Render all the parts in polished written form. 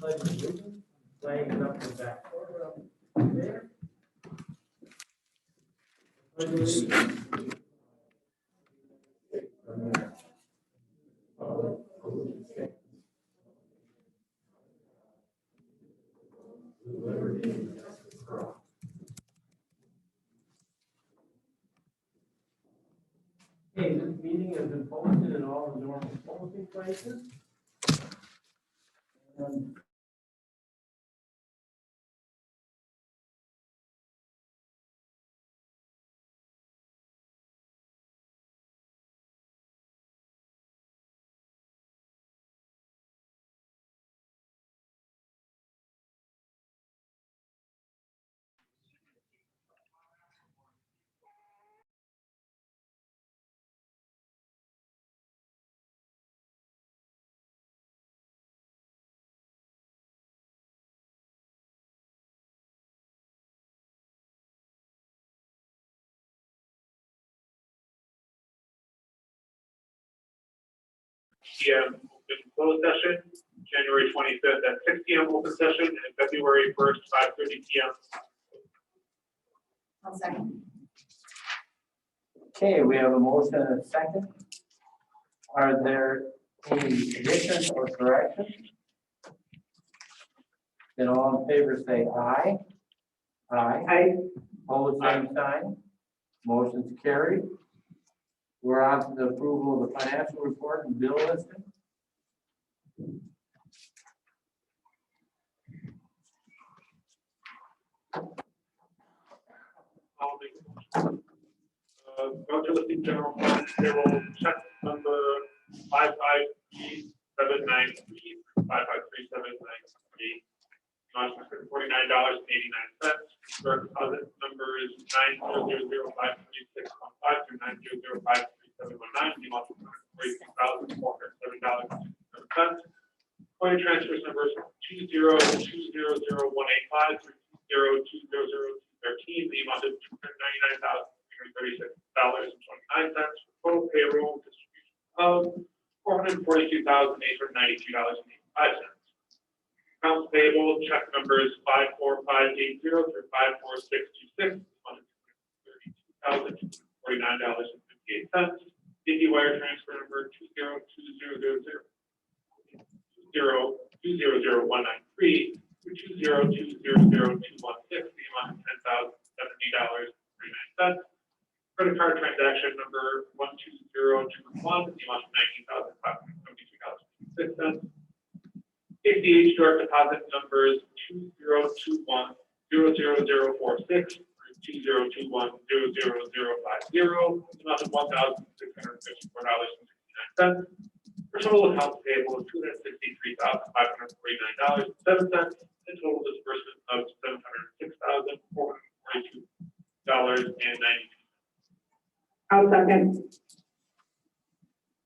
Pledge of allegiance. Flag is up in the back corner up there. Pledge of allegiance. Okay, this meeting has been posted in all the normal posting places. And PM open closed session, January 25th at 6 PM open session, and February 1st, 5:30 PM. I'll second. okay, we have a motion and a second. Are there any additions or corrections? Then all in favor say aye. Aye. Opposed, same sign. Motion's carried. We're on to the approval of the financial report and bill listing. I'll make a motion. Go to the general fund, payroll check number 55379 55379 amount of $49.89. Direct deposit numbers 900053615 through 900537719. The amount of $43,407.07. Coin transfers numbers 202000185 through 2020013. The amount of $299,336.29. Total payroll distribution of $442,892.85. Accounts payable check numbers 54580 through 54626, $32,049.58. City wire transfer number 2020002000193 through 202000216, the amount of $10,070.39. Credit card transaction number 12021, the amount of $19,572.06. ACH direct deposit numbers 2021-00046 through 2021-00050, the amount of $1,654.69. For total accounts payable of $263,549.07, and total disbursement of $706,442.92. I'll second.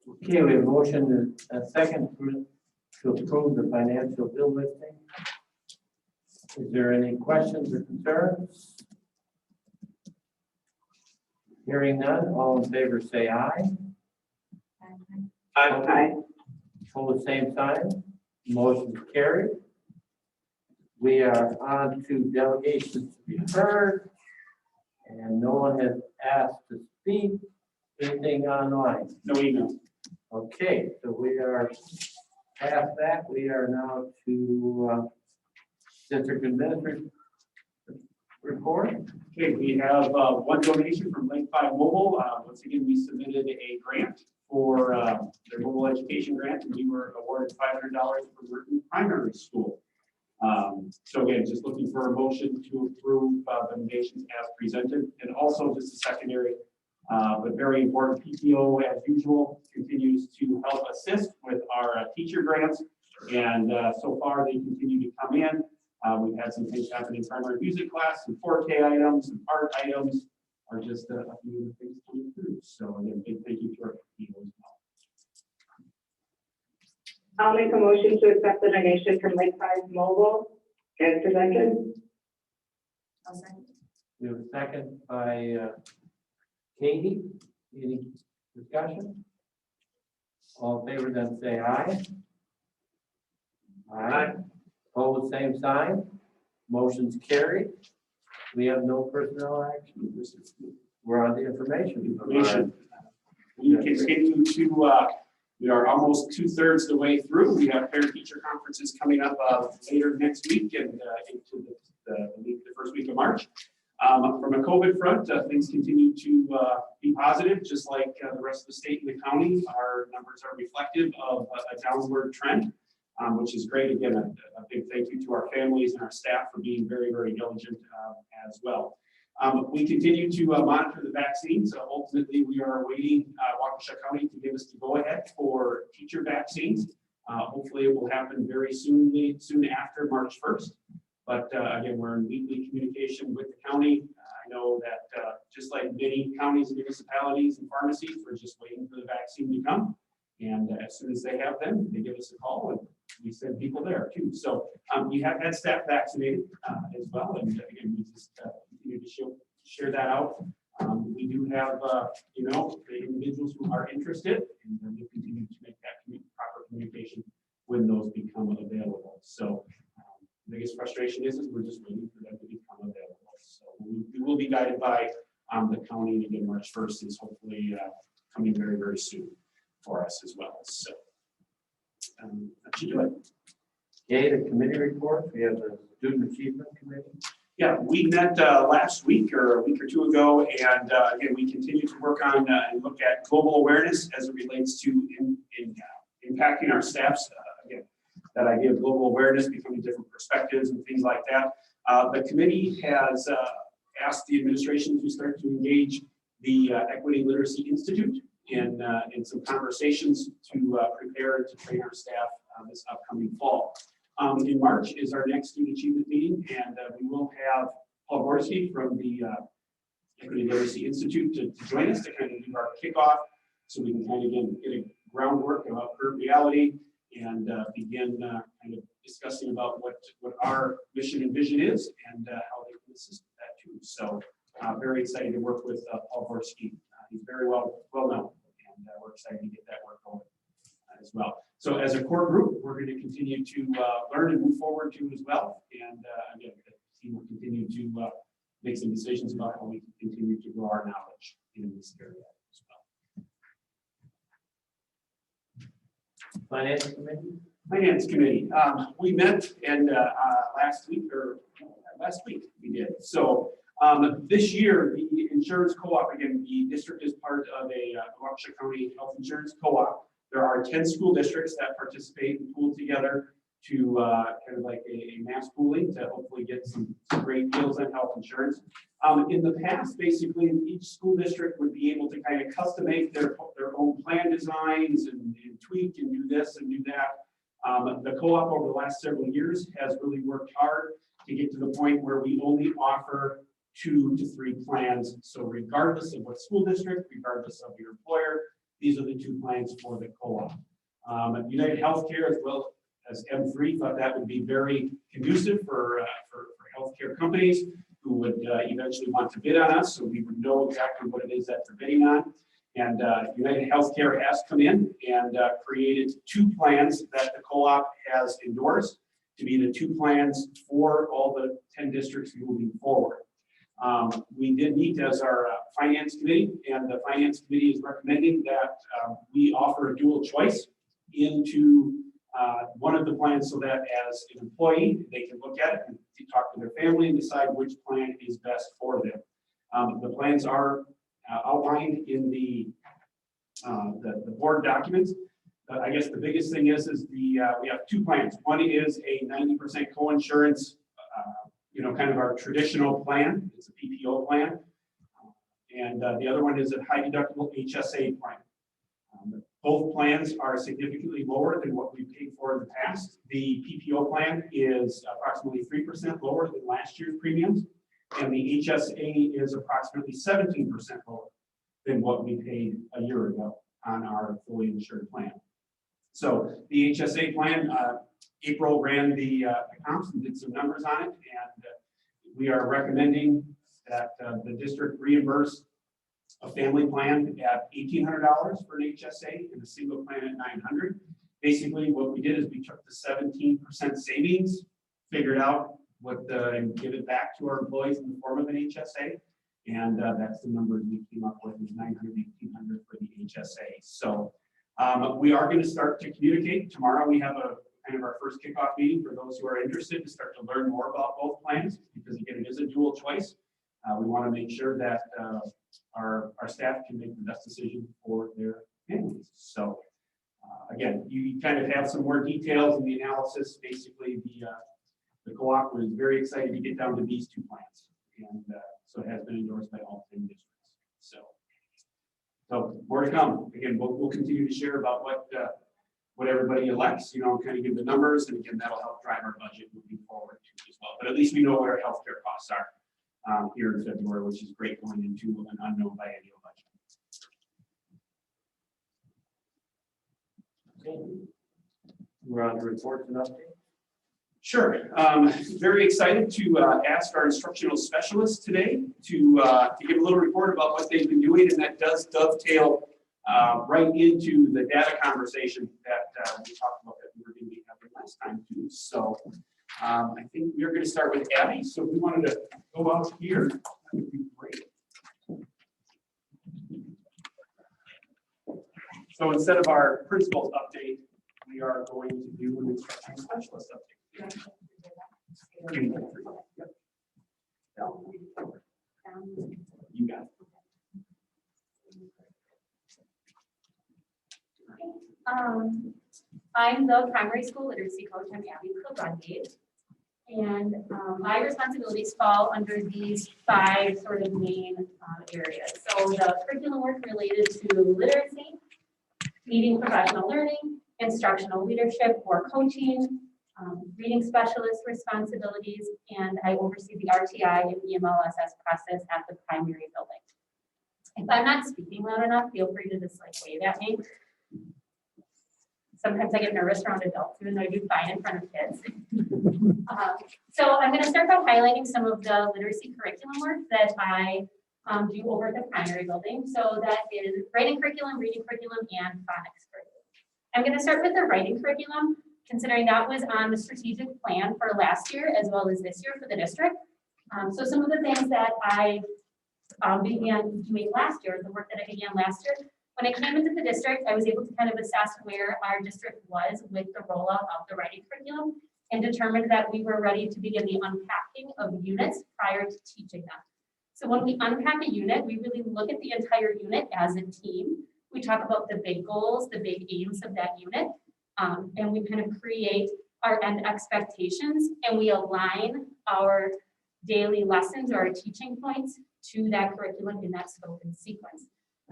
Okay, we have a motion and a second to approve the financial bill listing. Is there any questions or concerns? Hearing none, all in favor say aye. Aye. Hold the same sign. Motion is carried. We are on to delegations to be heard. And no one has asked to speak. Anything online? No email. Okay, so we are past that. We are now to district administrator report. Okay, we have one donation from Lake 5 Mobile. Once again, we submitted a grant for their mobile education grant, and we were awarded $500 for Merton Primary School. So again, just looking for a motion to approve the donations as presented, and also just a secondary, but very important, PTO as usual continues to help assist with our teacher grants, and so far they continue to come in. We've had some things happen in primary music class, some 4K items, some art items are just a few of the things coming through. So again, big thank you to our PTO as well. I'll make a motion to accept the donation from Lake 5 Mobile as presented. I'll second. We have a second by Katie. Any discussion? All in favor then say aye. Aye. Opposed, same sign. Motion's carried. We have no personnel action. We're on the information. We continue to, we are almost 2/3 the way through. We have parent-teacher conferences coming up later next week and into the first week of March. From a COVID front, things continue to be positive, just like the rest of the state and the county. Our numbers are reflective of a downward trend, which is great. Again, a big thank you to our families and our staff for being very, very diligent as well. We continue to monitor the vaccines. Ultimately, we are awaiting Waukesha County to give us the go-ahead for teacher vaccines. Hopefully, it will happen very soon after March 1st. But again, we're in weekly communication with the county. I know that just like many counties and municipalities and pharmacies, we're just waiting for the vaccine to come. And as soon as they have them, they give us a call and we send people there too. So we have had staff vaccinated as well. And again, we just continue to share that out. We do have, the individuals who are interested, and then we'll continue to make that proper communication when those become available. So the biggest frustration is we're just waiting for them to become available. So we will be guided by the county, and again, March 1st is hopefully coming very, very soon for us as well. So that should do it. Okay, the committee report. We have the Student Achievement Committee. Yeah, we met last week or a week or two ago, and again, we continue to work on and look at global awareness as it relates to impacting our staffs. Again, that idea of global awareness, becoming different perspectives and things like that. The committee has asked the administration to start to engage the Equity Literacy Institute in some conversations to prepare and to train our staff this upcoming fall. In March is our next student achievement meeting, and we will have Paul Gorski from the Equity Literacy Institute to join us to kind of do our kickoff, so we can kind of get a groundwork about current reality and begin kind of discussing about what our mission and vision is and how they can assist with that too. So very excited to work with Paul Gorski. He's very well known, and we're excited to get that work going as well. So as a core group, we're going to continue to learn and move forward too as well. And again, the team will continue to make some decisions about how we can continue to grow our knowledge in this area as well. Finance Committee. Finance Committee. We met and last week we did. So this year, the insurance co-op, again, the district is part of a Waukesha County Health Insurance Co-op. There are 10 school districts that participate and pool together to kind of like a mass pooling to hopefully get some great deals on health insurance. In the past, basically, each school district would be able to kind of custom-make their own plan designs and tweak and do this and do that. The co-op over the last several years has really worked hard to get to the point where we only offer 2 to 3 plans. So regardless of what school district, regardless of your employer, these are the 2 plans for the co-op. United Healthcare as well as M3 thought that would be very conducive for healthcare companies who would eventually want to bid on us, so we would know exactly what it is that they're bidding on. And United Healthcare has come in and created 2 plans that the co-op has endorsed to be the 2 plans for all the 10 districts moving forward. We did meet as our finance committee, and the finance committee is recommending that we offer a dual choice into one of the plans so that as an employee, they can look at it and talk to their family and decide which plan is best for them. The plans are outlined in the board documents. I guess the biggest thing is we have 2 plans. One is a 90% co-insurance, kind of our traditional plan. It's a PPO plan. And the other one is a high deductible HSA plan. Both plans are significantly lower than what we paid for in the past. The PPO plan is approximately 3% lower than last year's premiums, and the HSA is approximately 17% lower than what we paid a year ago on our fully insured plan. So the HSA plan, April ran the comps and did some numbers on it, and we are recommending that the district reimburse a family plan at $1,800 for an HSA and a single plan at $900. Basically, what we did is we took the 17% savings figured out what, and give it back to our employees in the form of an HSA. And that's the number we came up with, is 900, 1,800 for the HSA. So we are going to start to communicate. Tomorrow we have a kind of our first kickoff meeting for those who are interested to start to learn more about both plans, because again, it is a dual choice. We want to make sure that our staff can make the best decision for their families. So again, you kind of have some more details in the analysis. Basically, the co-op was very excited to get down to these two plans, and so it has been endorsed by all 10 districts. So more to come. Again, we'll continue to share about what everybody elects, kind of give the numbers, and again, that'll help drive our budget moving forward too as well. But at least we know what our healthcare costs are here in February, which is great going into an unknown biennial budget. Okay. We're on to reports and updates. Sure. Very excited to ask our instructional specialists today to give a little report about what they've been doing, and that does dovetail right into the data conversation that we talked about that we were going to be having last time too. So I think we're going to start with Abby. So if we wanted to go out here, that would be great. So instead of our principal's update, we are going to do an instructional specialist update. You got it. I'm the primary school literacy coach. I'm Abby Kilbrundy. And my responsibilities fall under these 5 sort of main areas. So the curriculum work related to literacy, leading professional learning, instructional leadership or coaching, reading specialist responsibilities, and I oversee the RTI and EMLSS process at the primary building. If I'm not speaking loud enough, feel free to just wave at me. Sometimes I get nervous around adults, even though I do fine in front of kids. So I'm going to start by highlighting some of the literacy curriculum work that I do over at the primary building. So that is writing curriculum, reading curriculum, and phonics curriculum. I'm going to start with the writing curriculum, considering that was on the strategic plan for last year as well as this year for the district. So some of the things that I began doing last year, the work that I began last year, when I came into the district, I was able to kind of assess where our district was with the rollout of the writing curriculum and determined that we were ready to begin the unpacking of units prior to teaching them. So when we unpack a unit, we really look at the entire unit as a team. We talk about the big goals, the big aims of that unit, and we kind of create our end expectations, and we align our daily lessons or our teaching points to that curriculum in that scope and sequence.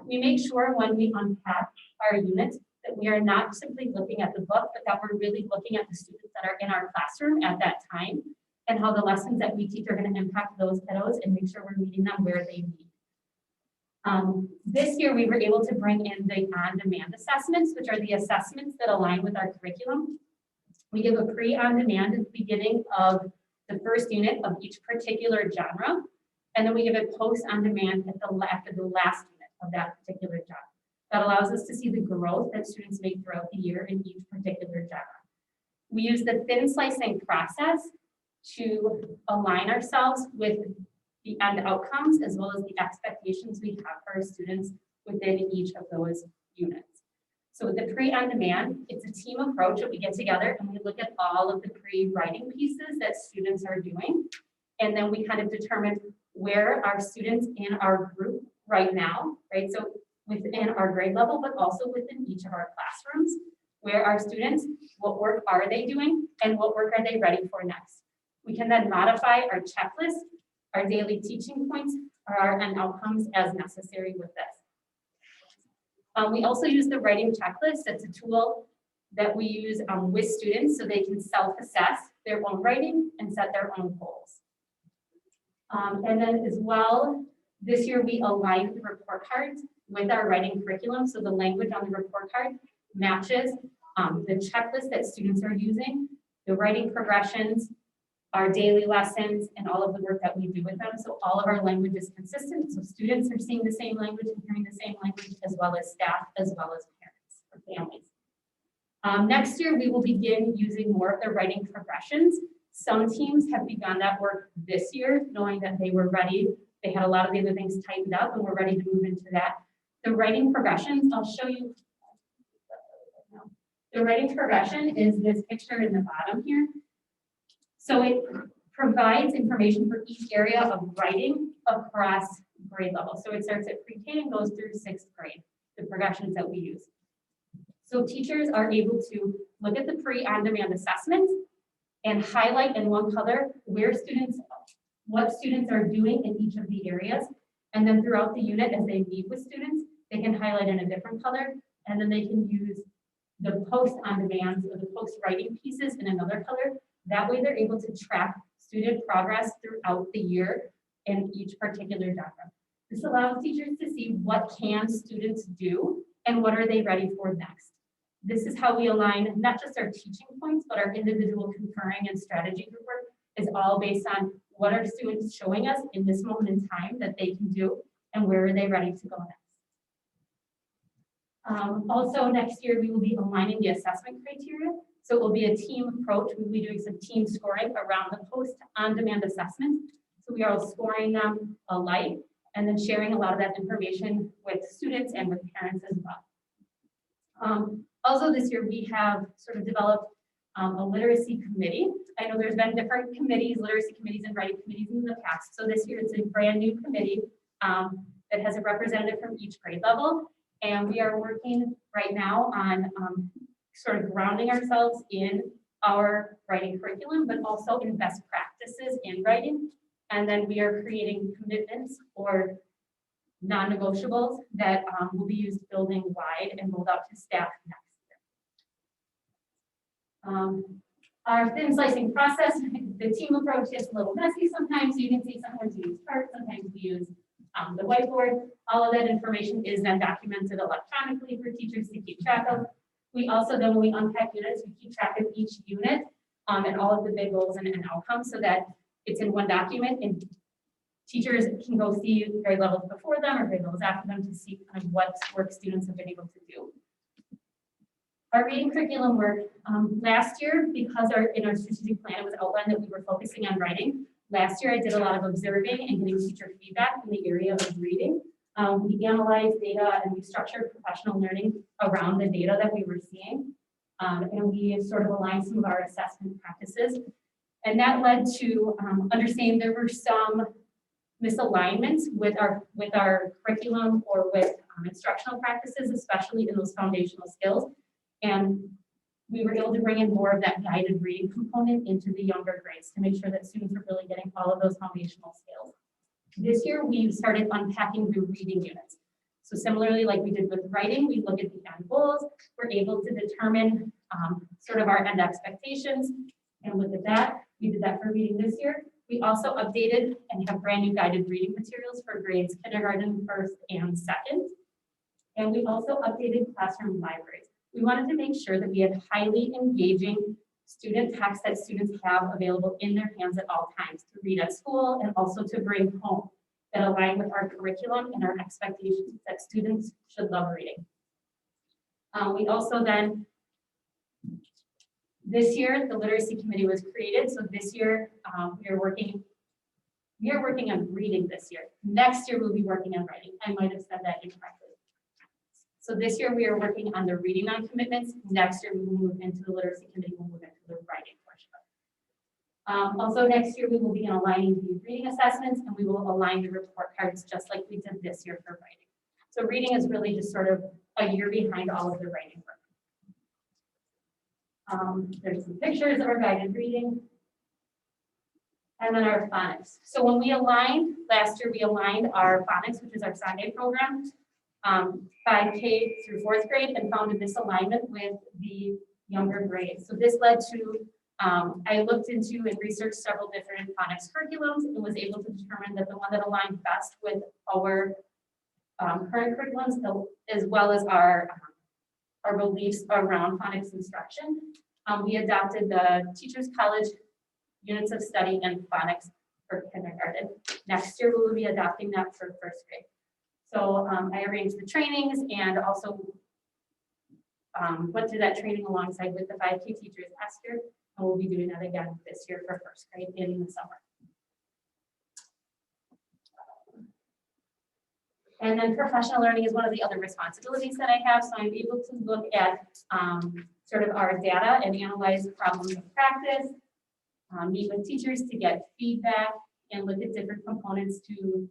We make sure when we unpack our units that we are not simply looking at the book, but that we're really looking at the students that are in our classroom at that time and how the lessons that we teach are going to impact those kiddos and make sure we're meeting them where they need. This year, we were able to bring in the on-demand assessments, which are the assessments that align with our curriculum. We give a pre-on-demand at the beginning of the first unit of each particular genre, and then we give a post-on-demand after the last unit of that particular genre. That allows us to see the growth that students make throughout the year in each particular genre. We use the thin slicing process to align ourselves with the end outcomes as well as the expectations we have for our students within each of those units. So with the pre-on-demand, it's a team approach that we get together and we look at all of the pre-writing pieces that students are doing. And then we kind of determine where our students in our group right now, right? So within our grade level, but also within each of our classrooms, where our students, what work are they doing and what work are they ready for next? We can then modify our checklist, our daily teaching points, or our end outcomes as necessary with this. We also use the writing checklist. It's a tool that we use with students so they can self-assess their own writing and set their own goals. And then as well, this year we aligned the report cards with our writing curriculum. So the language on the report card matches the checklist that students are using, the writing progressions, our daily lessons, and all of the work that we do with them. So all of our language is consistent. So students are seeing the same language and hearing the same language, as well as staff, as well as parents or families. Next year, we will begin using more of the writing progressions. Some teams have begun that work this year, knowing that they were ready. They had a lot of the other things tightened up and were ready to move into that. The writing progressions, I'll show you. The writing progression is this picture in the bottom here. So it provides information for each area of writing across grade level. So it starts at pre-K and goes through 6th grade, the progressions that we use. So teachers are able to look at the pre-on-demand assessments and highlight in one color what students are doing in each of the areas. And then throughout the unit, as they meet with students, they can highlight in a different color, and then they can use the post-on-demand or the post-writing pieces in another color. That way they're able to track student progress throughout the year in each particular genre. This allows teachers to see what can students do and what are they ready for next. This is how we align not just our teaching points, but our individual concurring and strategy group work is all based on what are students showing us in this moment in time that they can do and where are they ready to go next. Also next year, we will be aligning the assessment criteria. So it will be a team approach. We'll be doing some team scoring around the post-on-demand assessments. So we are all scoring them alike and then sharing a lot of that information with students and with parents as well. Also this year, we have sort of developed a literacy committee. I know there's been different committees, literacy committees and writing committees in the past. So this year, it's a brand new committee that has a representative from each grade level. And we are working right now on sort of grounding ourselves in our writing curriculum, but also in best practices in writing. And then we are creating commitments or non-negotiables that will be used building-wide and rolled out to staff next year. Our thin slicing process, the team approach gets a little messy sometimes. So you can see sometimes we use charts, sometimes we use the whiteboard. All of that information is then documented electronically for teachers to keep track of. We also, then when we unpack units, we keep track of each unit and all of the big goals and outcomes so that it's in one document and teachers can go see grade levels before them or grade levels after them to see kind of what work students have been able to do. Our reading curriculum work last year, because in our strategic plan, it was outlined that we were focusing on writing. Last year, I did a lot of observing and getting teacher feedback in the area of reading. We analyzed data and we structured professional learning around the data that we were seeing. And we sort of aligned some of our assessment practices. And that led to understanding there were some misalignments with our curriculum or with instructional practices, especially in those foundational skills. And we were able to bring in more of that guided reading component into the younger grades to make sure that students are really getting all of those foundational skills. This year, we started unpacking the reading units. So similarly, like we did with writing, we look at the end goals. We're able to determine sort of our end expectations and look at that. We did that for reading this year. We also updated and have brand new guided reading materials for grades kindergarten, 1st, and 2nd. And we also updated classroom libraries. We wanted to make sure that we had highly engaging student text that students have available in their hands at all times to read at school and also to bring home that align with our curriculum and our expectations that students should love reading. We also then, this year, the literacy committee was created. So this year, we are working on reading this year. Next year, we'll be working on writing. I might have said that incorrectly. So this year we are working on the reading non-commitments. Next year we will move into the literacy committee, we'll move into the writing portion. Also next year we will be aligning the reading assessments and we will align the report cards just like we did this year for writing. So reading is really just sort of a year behind all of the writing work. There's some pictures of our guided reading. And then our phonics. So when we aligned, last year we aligned our phonics, which is our Sunday program, 5K through 4th grade and found a misalignment with the younger grades. So this led to, I looked into and researched several different phonics curriculums and was able to determine that the one that aligned best with our current curriculums as well as our beliefs around phonics instruction. We adopted the Teachers College Units of Study and Phonics for kindergarten. Next year we will be adopting that for 1st grade. So I arranged the trainings and also went through that training alongside with the 5K teachers last year. And we'll be doing that again this year for first grade in the summer. And then professional learning is one of the other responsibilities that I have. So I'm able to look at sort of our data and analyze problems of practice, meet with teachers to get feedback, and look at different components to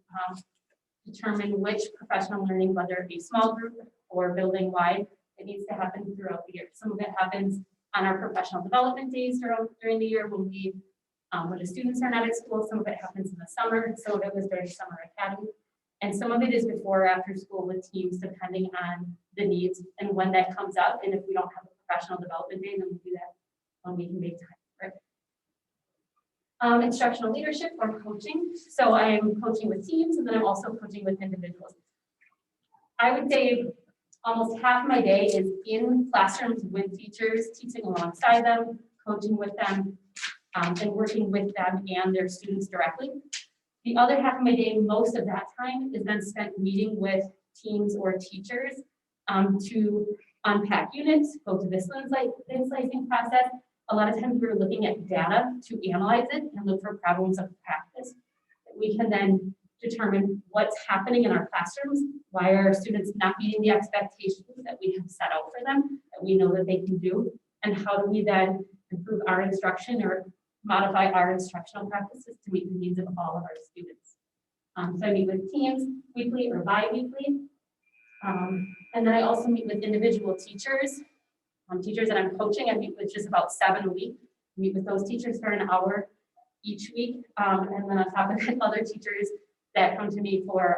determine which professional learning, whether it be small group or building wide, it needs to happen throughout the year. Some of it happens on our professional development days during the year when the students are not at school. Some of it happens in the summer. Some of it was during summer academy. And some of it is before or after school with teams, depending on the needs and when that comes up. And if we don't have a professional development day, then we do that when we can make time for it. Instructional leadership or coaching. So I am coaching with teams, and then I'm also coaching with individuals. I would say almost half my day is in classrooms with teachers, teaching alongside them, coaching with them, and working with them and their students directly. The other half of my day, most of that time, is then spent meeting with teams or teachers to unpack units, go through this slicing process. A lot of times we're looking at data to analyze it and look for problems of practice. We can then determine what's happening in our classrooms, why are our students not meeting the expectations that we have set out for them, that we know that they can do, and how do we then improve our instruction or modify our instructional practices to meet the needs of all of our students. So I meet with teams weekly or bi-weekly. And then I also meet with individual teachers. Teachers that I'm coaching, I meet with just about 7 a week. I meet with those teachers for an hour each week. And then on top of that, other teachers that come to me for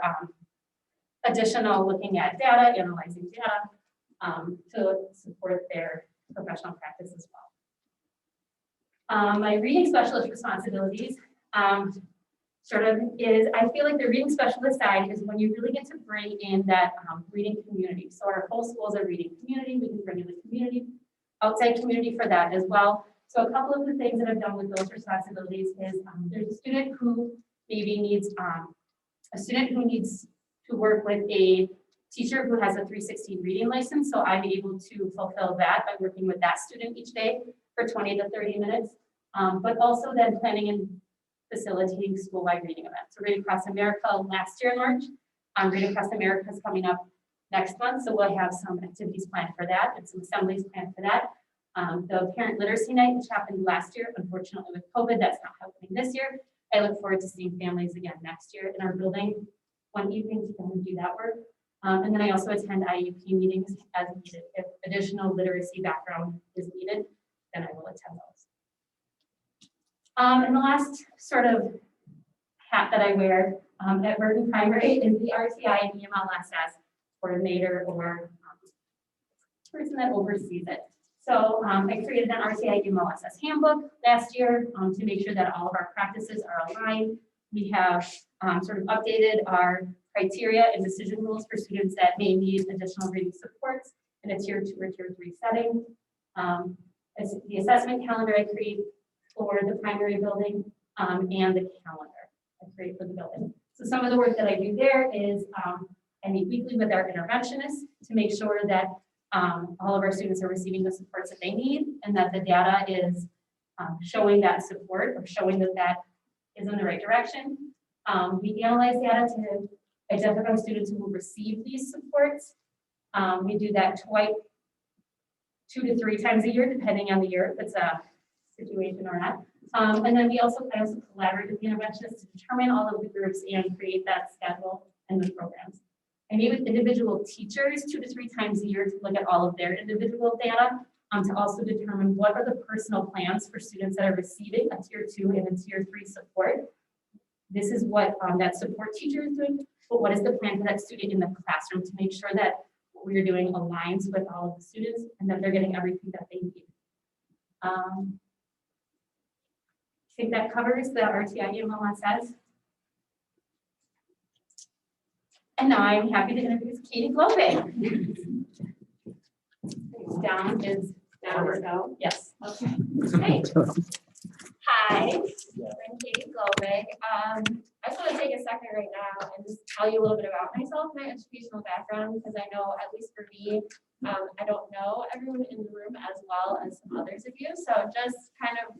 additional looking at data, analyzing data to support their professional practice as well. My reading specialist responsibilities sort of is, I feel like the reading specialist side is when you really get to bring in that reading community. So our whole school is a reading community. We can bring in the community, outside community for that as well. So a couple of the things that I've done with those responsibilities is there's a student who maybe needs to work with a teacher who has a 316 reading license. So I'm able to fulfill that by working with that student each day for 20 to 30 minutes, but also then planning and facilitating school-wide reading events. So Reading Across America last year in March, Reading Across America is coming up next month, so we'll have some activities planned for that and some assemblies planned for that. The Parent Literacy Night, which happened last year, unfortunately with COVID, that's not happening this year. I look forward to seeing families again next year in our building one evening to come and do that work. And then I also attend IUP meetings as needed. If additional literacy background is needed, then I will attend those. And the last sort of hat that I wear at Merton Primary is the RTI and EMLSS coordinator or person that oversees it. So I created an RTI EMLSS handbook last year to make sure that all of our practices are aligned. We have sort of updated our criteria and decision rules for students that may need additional reading supports in a tier 2 or tier 3 setting. As the assessment calendar I create for the primary building and the calendar I create for the building. So some of the work that I do there is I meet weekly with our interventionists to make sure that all of our students are receiving the supports that they need and that the data is showing that support or showing that that is in the right direction. We analyze data to identify students who will receive these supports. We do that 2 to 3 times a year, depending on the year, if it's a situation or not. And then I also collaborate with the interventionists to determine all of the groups and create that schedule and the programs. I meet with individual teachers 2 to 3 times a year to look at all of their individual data, to also determine what are the personal plans for students that are receiving a tier 2 and a tier 3 support. This is what that support teacher is doing, but what is the plan for that student in the classroom to make sure that what we're doing aligns with all of the students and that they're getting everything that they need. I think that covers the RTI EMLSS. And now I'm happy to introduce Katie Globig. Down is down or so? Yes. Okay. Great. Hi, I'm Katie Globig. I want to take a second right now and just tell you a little bit about myself, my educational background, because I know, at least for me, I don't know everyone in the room as well as some others of you. So just kind of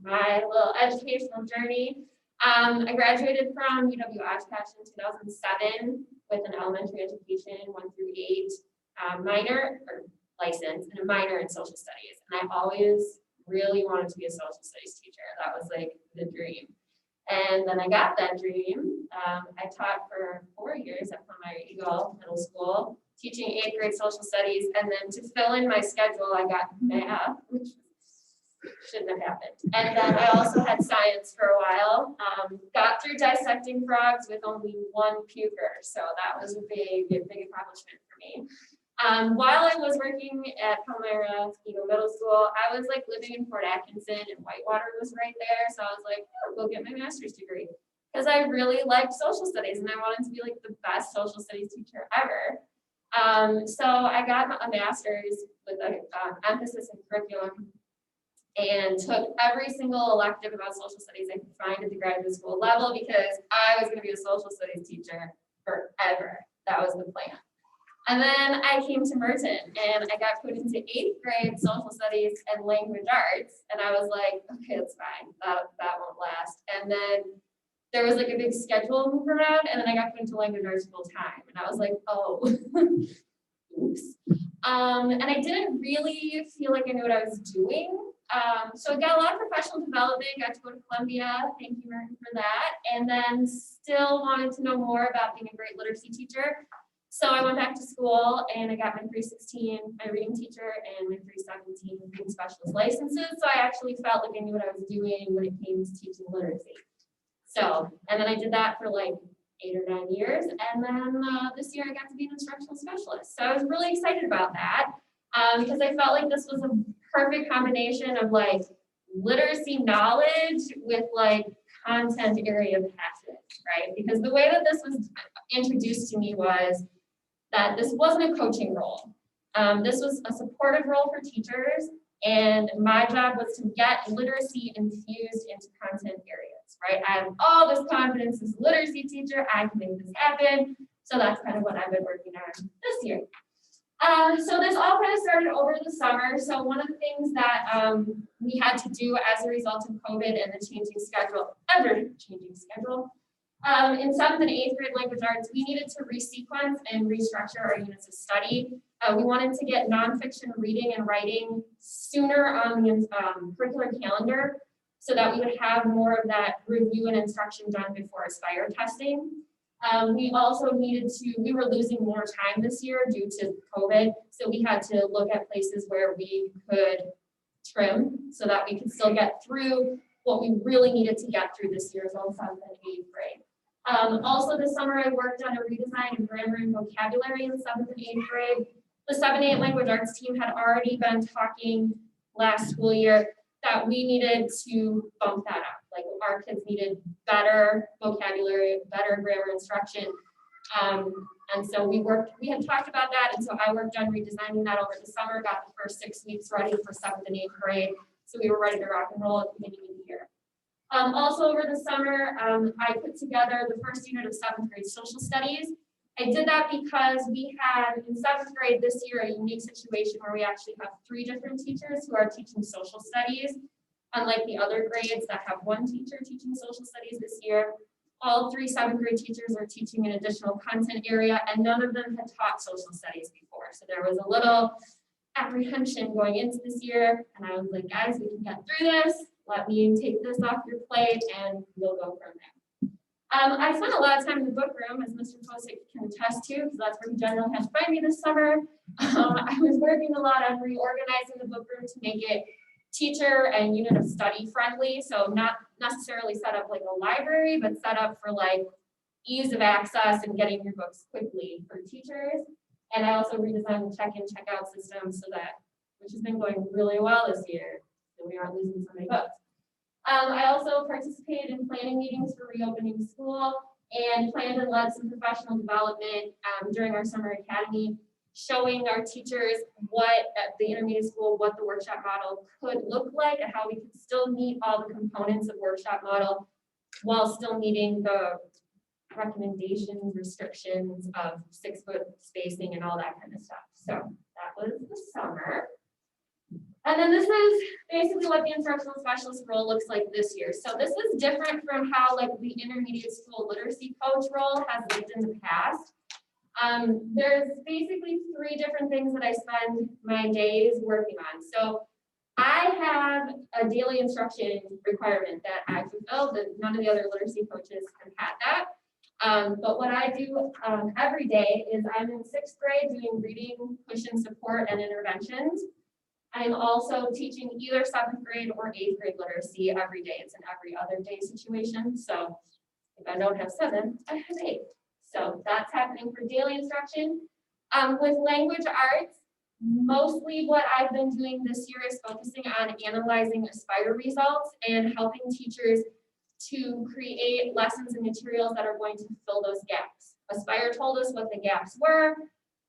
my little educational journey. I graduated from UW-Oshkosh in 2007 with an elementary education 1 through 8 minor or license and a minor in social studies. And I always really wanted to be a social studies teacher. That was like the dream. And then I got that dream. I taught for 4 years at Palmyra Eagle Middle School, teaching 8th grade social studies. And then to fill in my schedule, I got math, which shouldn't have happened. And then I also had science for a while. Got through dissecting frogs with only 1 puker. So that was a big accomplishment for me. While I was working at Palmyra Eagle Middle School, I was like living in Fort Atkinson and Whitewater was right there. So I was like, oh, go get my master's degree. Because I really liked social studies and I wanted to be like the best social studies teacher ever. So I got a master's with an emphasis in curriculum and took every single elective about social studies I could find at the graduate school level because I was going to be a social studies teacher forever. That was the plan. And then I came to Merton and I got put into 8th grade social studies and language arts. And I was like, okay, that's fine. That won't last. And then there was like a big schedule move around and then I got put into language arts full time. And I was like, oh, oops. And I didn't really feel like I knew what I was doing. So I got a lot of professional development, got to go to Columbia. Thank you, Merton, for that. And then still wanted to know more about being a great literacy teacher. So I went back to school and I got my 316, my reading teacher, and my 317 reading specialist licenses. So I actually felt like I knew what I was doing when it came to teaching literacy. So, and then I did that for like 8 or 9 years. And then this year I got to be an instructional specialist. So I was really excited about that because I felt like this was a perfect combination of like literacy knowledge with like content area passion, right? Because the way that this was introduced to me was that this wasn't a coaching role. This was a supportive role for teachers, and my job was to get literacy infused into content areas, right? I have all this confidence as a literacy teacher, I can make this happen. So that's kind of what I've been working on this year. So this all kind of started over the summer. So one of the things that we had to do as a result of COVID and the changing schedule, ever-changing schedule, in 7th and 8th grade language arts, we needed to resequence and restructure our units of study. We wanted to get nonfiction reading and writing sooner on the curricular calendar so that we would have more of that review and instruction done before Aspire testing. We also needed to, we were losing more time this year due to COVID, so we had to look at places where we could trim so that we could still get through what we really needed to get through this year, so 7th and 8th grade. Also this summer I worked on a redesign of grammar and vocabulary in 7th and 8th grade. The 7-8 language arts team had already been talking last school year that we needed to bump that up. Like our kids needed better vocabulary, better grammar instruction. And so we had talked about that. And so I worked on redesigning that over the summer, got the first 6 weeks ready for 7th and 8th grade. So we were ready to rock and roll at the beginning of the year. Also over the summer, I put together the first unit of 7th grade social studies. I did that because we had in 7th grade this year a unique situation where we actually have 3 different teachers who are teaching social studies. Unlike the other grades that have 1 teacher teaching social studies this year, all 3 7th grade teachers are teaching an additional content area and none of them had taught social studies before. So there was a little apprehension going into this year and I was like, guys, we can get through this. Let me take this off your plate and we'll go from there. I spent a lot of time in the book room, as Mr. Posick can attest to, because that's where he generally had to find me this summer. I was working a lot on reorganizing the book room to make it teacher and unit of study friendly. So not necessarily set up like a library, but set up for like ease of access and getting your books quickly for teachers. And I also redesigned the check-in, check-out system so that, which has been going really well this year, so we aren't losing so many books. I also participated in planning meetings for reopening school and planned and led some professional development during our summer academy, showing our teachers what at the intermediate school, what the workshop model could look like and how we could still meet all the components of workshop model while still meeting the recommendations, restrictions of 6-foot spacing and all that kind of stuff. So that was the summer. And then this is basically what the instructional specialist role looks like this year. So this is different from how like the intermediate school literacy coach role has looked in the past. There's basically 3 different things that I spend my days working on. So I have a daily instruction requirement that I fulfill, that none of the other literacy coaches have had that. But what I do every day is I'm in 6th grade doing reading, push and support and interventions. I'm also teaching either 7th grade or 8th grade literacy every day. It's an every other day situation. So if I don't have 7, I have 8. So that's happening for daily instruction. With language arts, mostly what I've been doing this year is focusing on analyzing Aspire results and helping teachers to create lessons and materials that are going to fill those gaps. Aspire told us what the gaps were.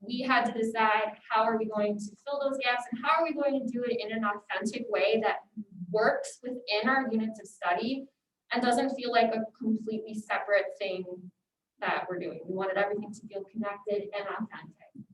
We had to decide how are we going to fill those gaps and how are we going to do it in an authentic way that works within our units of study and doesn't feel like a completely separate thing that we're doing. We wanted everything to feel connected and authentic.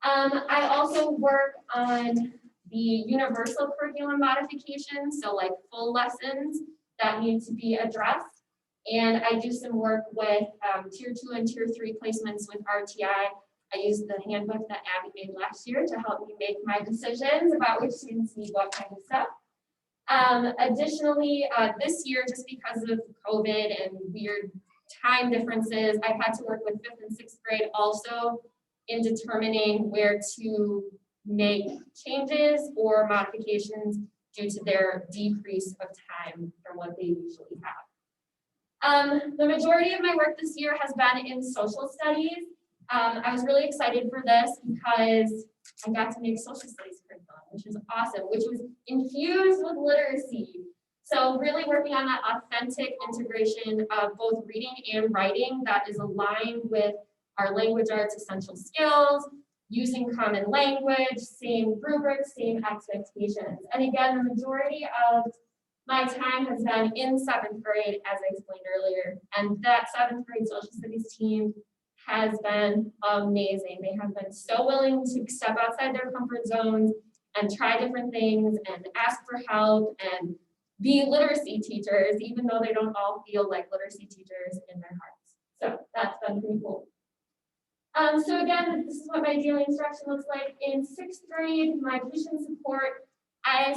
I also work on the universal curriculum modifications, so like full lessons that need to be addressed. And I do some work with tier 2 and tier 3 placements with RTI. I used the handbook that Abby made last year to help me make my decisions about which students need what kind of stuff. Additionally, this year, just because of COVID and weird time differences, I've had to work with 5th and 6th grade also in determining where to make changes or modifications due to their decrease of time from what they usually have. The majority of my work this year has been in social studies. I was really excited for this because I got to make social studies curriculum, which was awesome, which was infused with literacy. So really working on that authentic integration of both reading and writing that is aligned with our language arts essential skills, using common language, same rubrics, same expectations. And again, the majority of my time has been in 7th grade, as I explained earlier, and that 7th grade social studies team has been amazing. They have been so willing to step outside their comfort zones and try different things and ask for help and be literacy teachers, even though they don't all feel like literacy teachers in their hearts. So that's been pretty cool. So again, this is what my daily instruction looks like. In 6th grade, my tuition support, I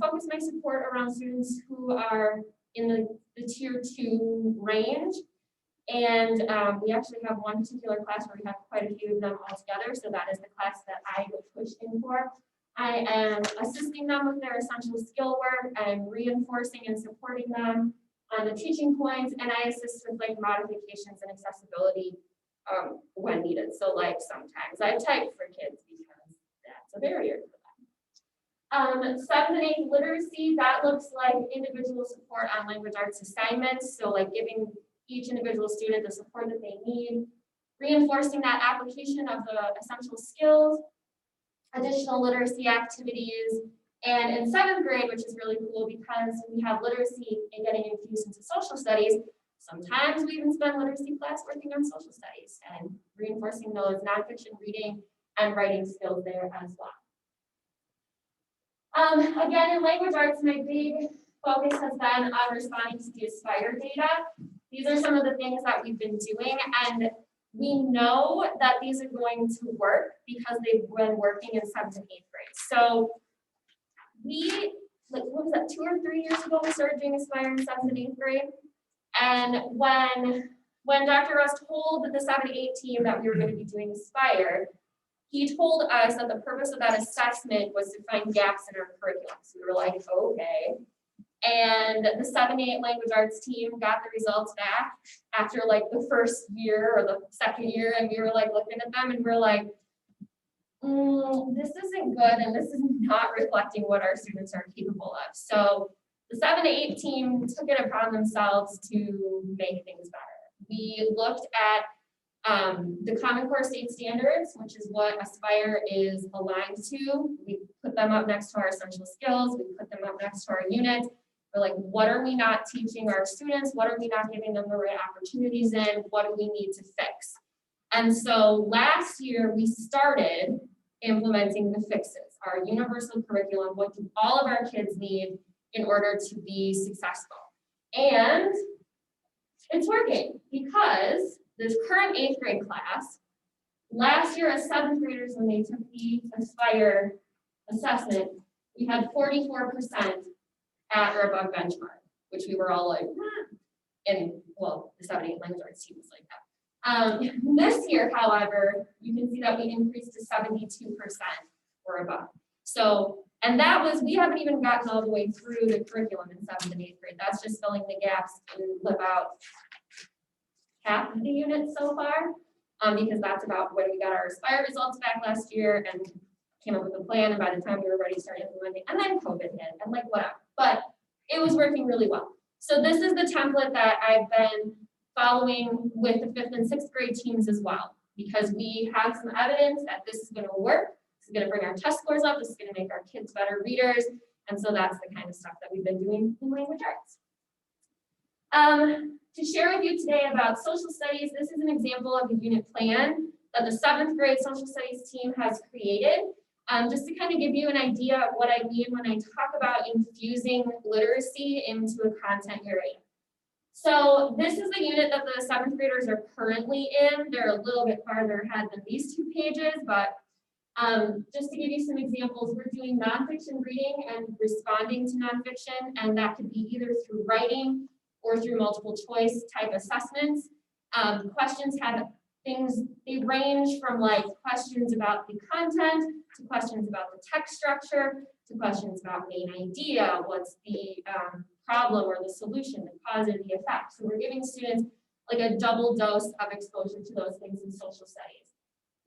focus my support around students who are in the tier 2 range. And we actually have one particular class where we have quite a few of them all together. So that is the class that I get pushed in for. I am assisting them with their essential skill work and reinforcing and supporting them on the teaching points. And I assist with like modifications and accessibility when needed. So like sometimes I type for kids because that's a barrier for them. 7th and 8th literacy, that looks like individual support on language arts assignments. So like giving each individual student the support that they need, reinforcing that application of the essential skills, additional literacy activities, and in 7th grade, which is really cool because we have literacy and getting infused into social studies, sometimes we even spend literacy class working on social studies and reinforcing those nonfiction reading and writing skills there as well. Again, in language arts, my big focus has been on responding to the Aspire data. These are some of the things that we've been doing, and we know that these are going to work because they've been working in 7th and 8th grade. So we, like, what was that, 2 or 3 years ago, we started doing Aspire in 7th and 8th grade. And when Dr. Russ told the 7 to 8 team that we were going to be doing Aspire, he told us that the purpose of that assessment was to find gaps in our curriculum. So we were like, okay. And the 7 to 8 language arts team got the results back after like the first year or the second year, and we were like looking at them and we're like, this isn't good and this is not reflecting what our students are capable of. So the 7 to 8 team took it upon themselves to make things better. We looked at the Common Core State Standards, which is what Aspire is aligned to. We put them up next to our essential skills. We put them up next to our units. We're like, what are we not teaching our students? What are we not giving them the right opportunities in? What do we need to fix? And so last year we started implementing the fixes, our universal curriculum. What do all of our kids need in order to be successful? And it's working because this current 8th grade class, last year as 7th graders, when they took the Aspire assessment, we had 44% at or above benchmark, which we were all like, and well, the 7-8 language arts team was like that. This year, however, you can see that we increased to 72% or above. So, and that was, we haven't even gotten all the way through the curriculum in 7th and 8th grade. That's just filling the gaps in about half of the units so far, because that's about when we got our Aspire results back last year and came up with a plan, and by the time we were ready to start implementing, and then COVID hit, and like whatever, but it was working really well. So this is the template that I've been following with the 5th and 6th grade teams as well, because we have some evidence that this is going to work. This is going to bring our test scores up. This is going to make our kids better readers, and so that's the kind of stuff that we've been doing in language arts. To share with you today about social studies, this is an example of the unit plan that the 7th grade social studies team has created. Just to kind of give you an idea of what I mean when I talk about infusing literacy into a content area. So this is the unit that the 7th graders are currently in. They're a little bit farther ahead than these 2 pages, but just to give you some examples, we're doing nonfiction reading and responding to nonfiction, and that could be either through writing or through multiple choice type assessments. Questions have things, they range from like questions about the content to questions about the text structure to questions about main idea, what's the problem or the solution, the cause or the effect. So we're giving students like a double dose of exposure to those things in social studies.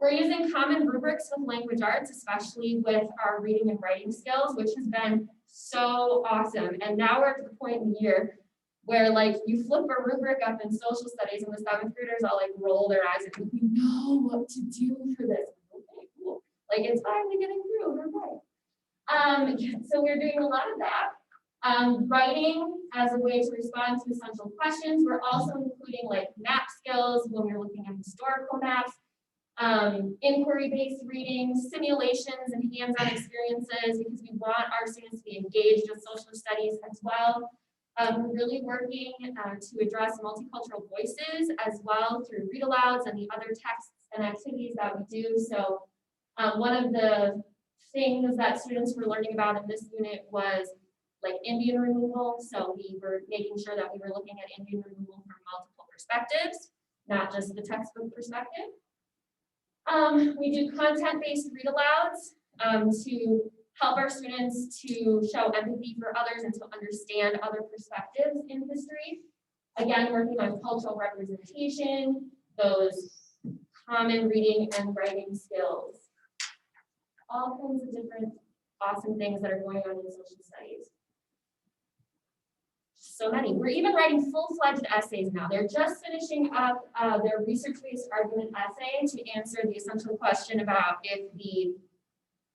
We're using common rubrics with language arts, especially with our reading and writing skills, which has been so awesome. And now we're at the point in the year where like you flip a rubric up in social studies and the 7th graders all like roll their eyes and we know what to do for this. Okay, cool. Like it's finally getting through, we're right. So we're doing a lot of that. Writing as a way to respond to essential questions. We're also including like map skills when we're looking at historical maps, inquiry-based reading, simulations and hands-on experiences, because we want our students to be engaged with social studies as well. We're really working to address multicultural voices as well through read-alouds and the other texts and activities that we do. So one of the things that students were learning about in this unit was like Indian removal. So we were making sure that we were looking at Indian removal from multiple perspectives, not just the textbook perspective. We do content-based read-alouds to help our students to show empathy for others and to understand other perspectives in history. Again, working on cultural representation, those common reading and writing skills. All kinds of different awesome things that are going on in social studies. So many. We're even writing full-fledged essays now. They're just finishing up their research-based argument essay to answer the essential question about if the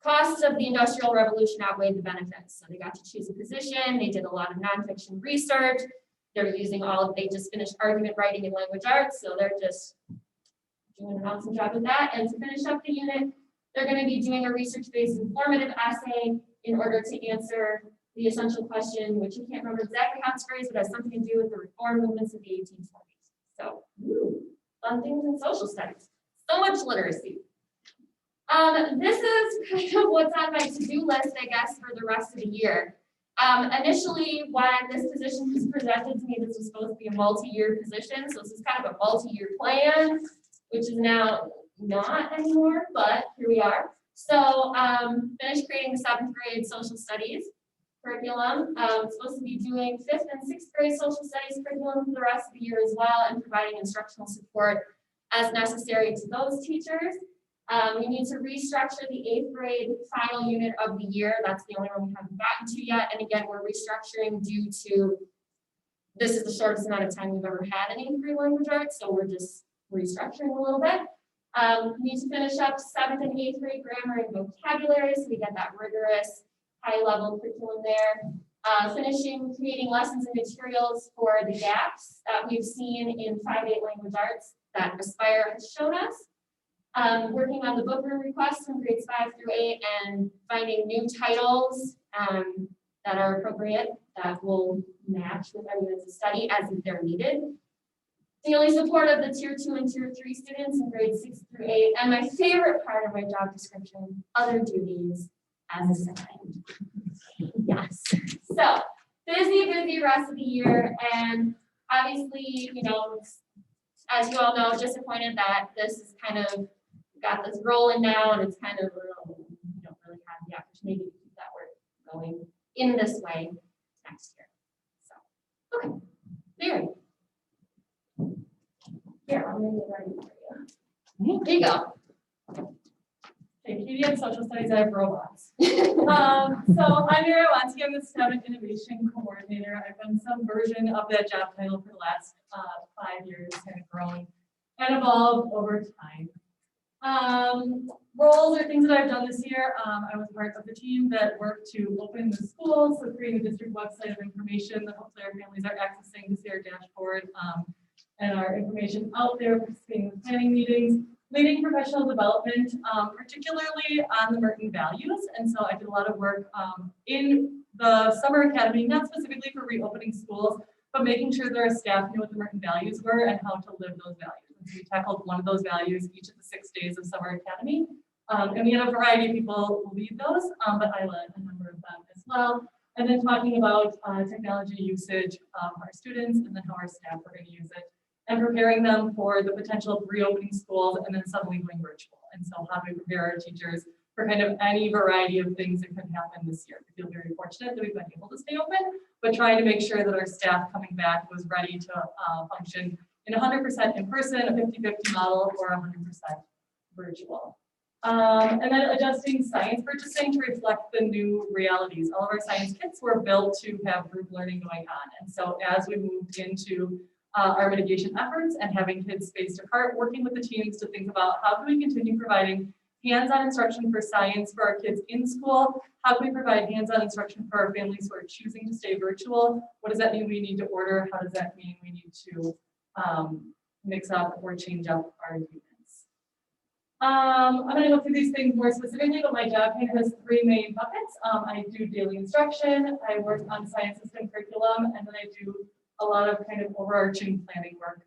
costs of the Industrial Revolution outweighed the benefits. So they got to choose a position. They did a lot of nonfiction research. They're using they just finished argument writing in language arts. So they're just doing an awesome job with that. And to finish up the unit, they're going to be doing a research-based informative essay in order to answer the essential question, which you can't remember exactly how it's phrased, but has something to do with the reform movements of the 1820s. So, fun things in social studies. So much literacy. This is kind of what's on my to-do list, I guess, for the rest of the year. Initially, when this position was presented to me, this was supposed to be a multi-year position. So this is kind of a multi-year plan, which is now not anymore, but here we are. So finished creating the 7th grade social studies curriculum. Supposed to be doing 5th and 6th grade social studies curriculum for the rest of the year as well, and providing instructional support as necessary to those teachers. We need to restructure the 8th grade final unit of the year. That's the only one we haven't gotten to yet. And again, we're restructuring due to, this is the shortest amount of time we've ever had in 8th grade language arts, so we're just restructuring a little bit. We need to finish up 7th and 8th grade grammar and vocabulary, so we get that rigorous high level curriculum there. Finishing creating lessons and materials for the gaps that we've seen in 5-8 language arts that Aspire has shown us. Working on the book room requests from grades 5 through 8 and finding new titles that are appropriate that will match with our units of study as they're needed. Daily support of the tier 2 and tier 3 students in grades 6 through 8. And my favorite part of my job description, other duties as assigned. Yes. So busy rest of the year. And obviously, you know, as you all know, disappointed that this is kind of got this rolling now and it's kind of, we don't really have the opportunity to keep that work going in this way next year. So, okay, there. Here, I'm gonna get ready for you. There you go. Okay, PDM Social Studies, I have robots. So I'm Mira Wansky, I'm the STEM Innovation Coordinator. I've done some version of that job title for the last 5 years, kind of grown and evolved over time. Roles or things that I've done this year, I was part of the team that worked to open the schools, so creating a district website of information that hopefully our families are accessing to see our dashboard and our information out there, participating in planning meetings, leading professional development, particularly on the Merton values. And so I did a lot of work in the summer academy, not specifically for reopening schools, but making sure that our staff knew what the Merton values were and how to live those values. And so we tackled one of those values each of the 6 days of summer academy. And we had a variety of people lead those, but I led a number of them as well. And then talking about technology usage of our students and then how our staff are going to use it, and preparing them for the potential of reopening schools and then suddenly going virtual. And so how do we prepare our teachers for kind of any variety of things that could happen this year? We feel very fortunate that we've been able to stay open, but trying to make sure that our staff coming back was ready to function in 100% in person, a 50-50 model, or 100% virtual. And then adjusting science purchasing to reflect the new realities. All of our science kits were built to have group learning going on. And so as we moved into our mitigation efforts and having kids spaced apart, working with the teams to think about how can we continue providing hands-on instruction for science for our kids in school? How can we provide hands-on instruction for our families who are choosing to stay virtual? What does that mean we need to order? How does that mean we need to mix up or change up our units? I'm going to go through these things more specifically, but my job kind of has 3 main buckets. I do daily instruction, I work on science system curriculum, and then I do a lot of kind of overarching planning work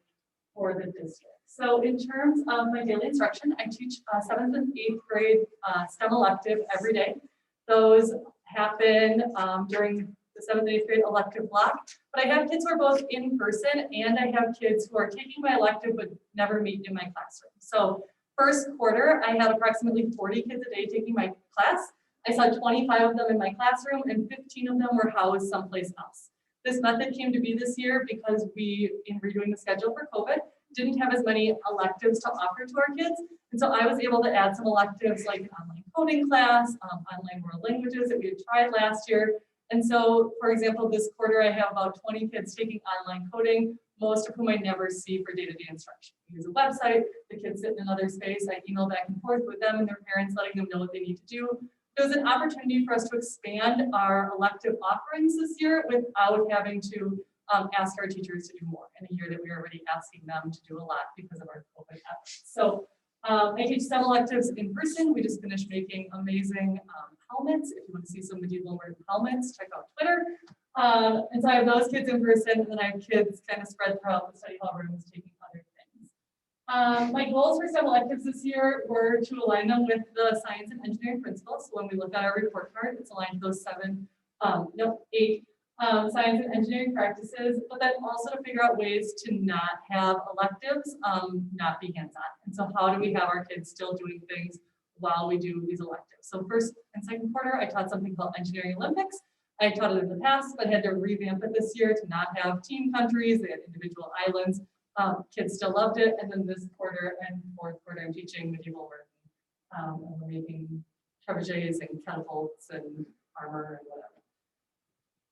for the district. So in terms of my daily instruction, I teach 7th and 8th grade STEM elective every day. Those happen during the 7th and 8th grade elective block, but I have kids who are both in person and I have kids who are taking my elective but never meet in my classroom. So first quarter, I had approximately 40 kids a day taking my class. I saw 25 of them in my classroom and 15 of them were housed someplace else. This method came to be this year because we, in redoing the schedule for COVID, didn't have as many electives to offer to our kids. And so I was able to add some electives like an online coding class, online world languages that we had tried last year. And so, for example, this quarter, I have about 20 kids taking online coding, most of whom I never see for day-to-day instruction. We use a website, the kids sit in another space, I email back and forth with them and their parents, letting them know what they need to do. There's an opportunity for us to expand our elective offerings this year without having to ask our teachers to do more in a year that we're already asking them to do a lot because of our COVID efforts. So I teach STEM electives in person. We just finished making amazing helmets. If you want to see some medieval helmets, check out Twitter. And so I have those kids in person, and then I have kids kind of spread throughout the study hall rooms taking other things. My goals for STEM electives this year were to align them with the science and engineering principles. So when we look at our report card, it's aligned to those 8 science and engineering practices, but then also to figure out ways to not have electives not be hands-on. And so how do we have our kids still doing things while we do these electives? So first and second quarter, I taught something called Engineering Olympics. I taught it in the past, but had to revamp it this year to not have team countries. They had individual islands. Kids still loved it. And then this quarter and fourth quarter, I'm teaching medieval work. And we're making trebuchets and catapults and armor and whatever.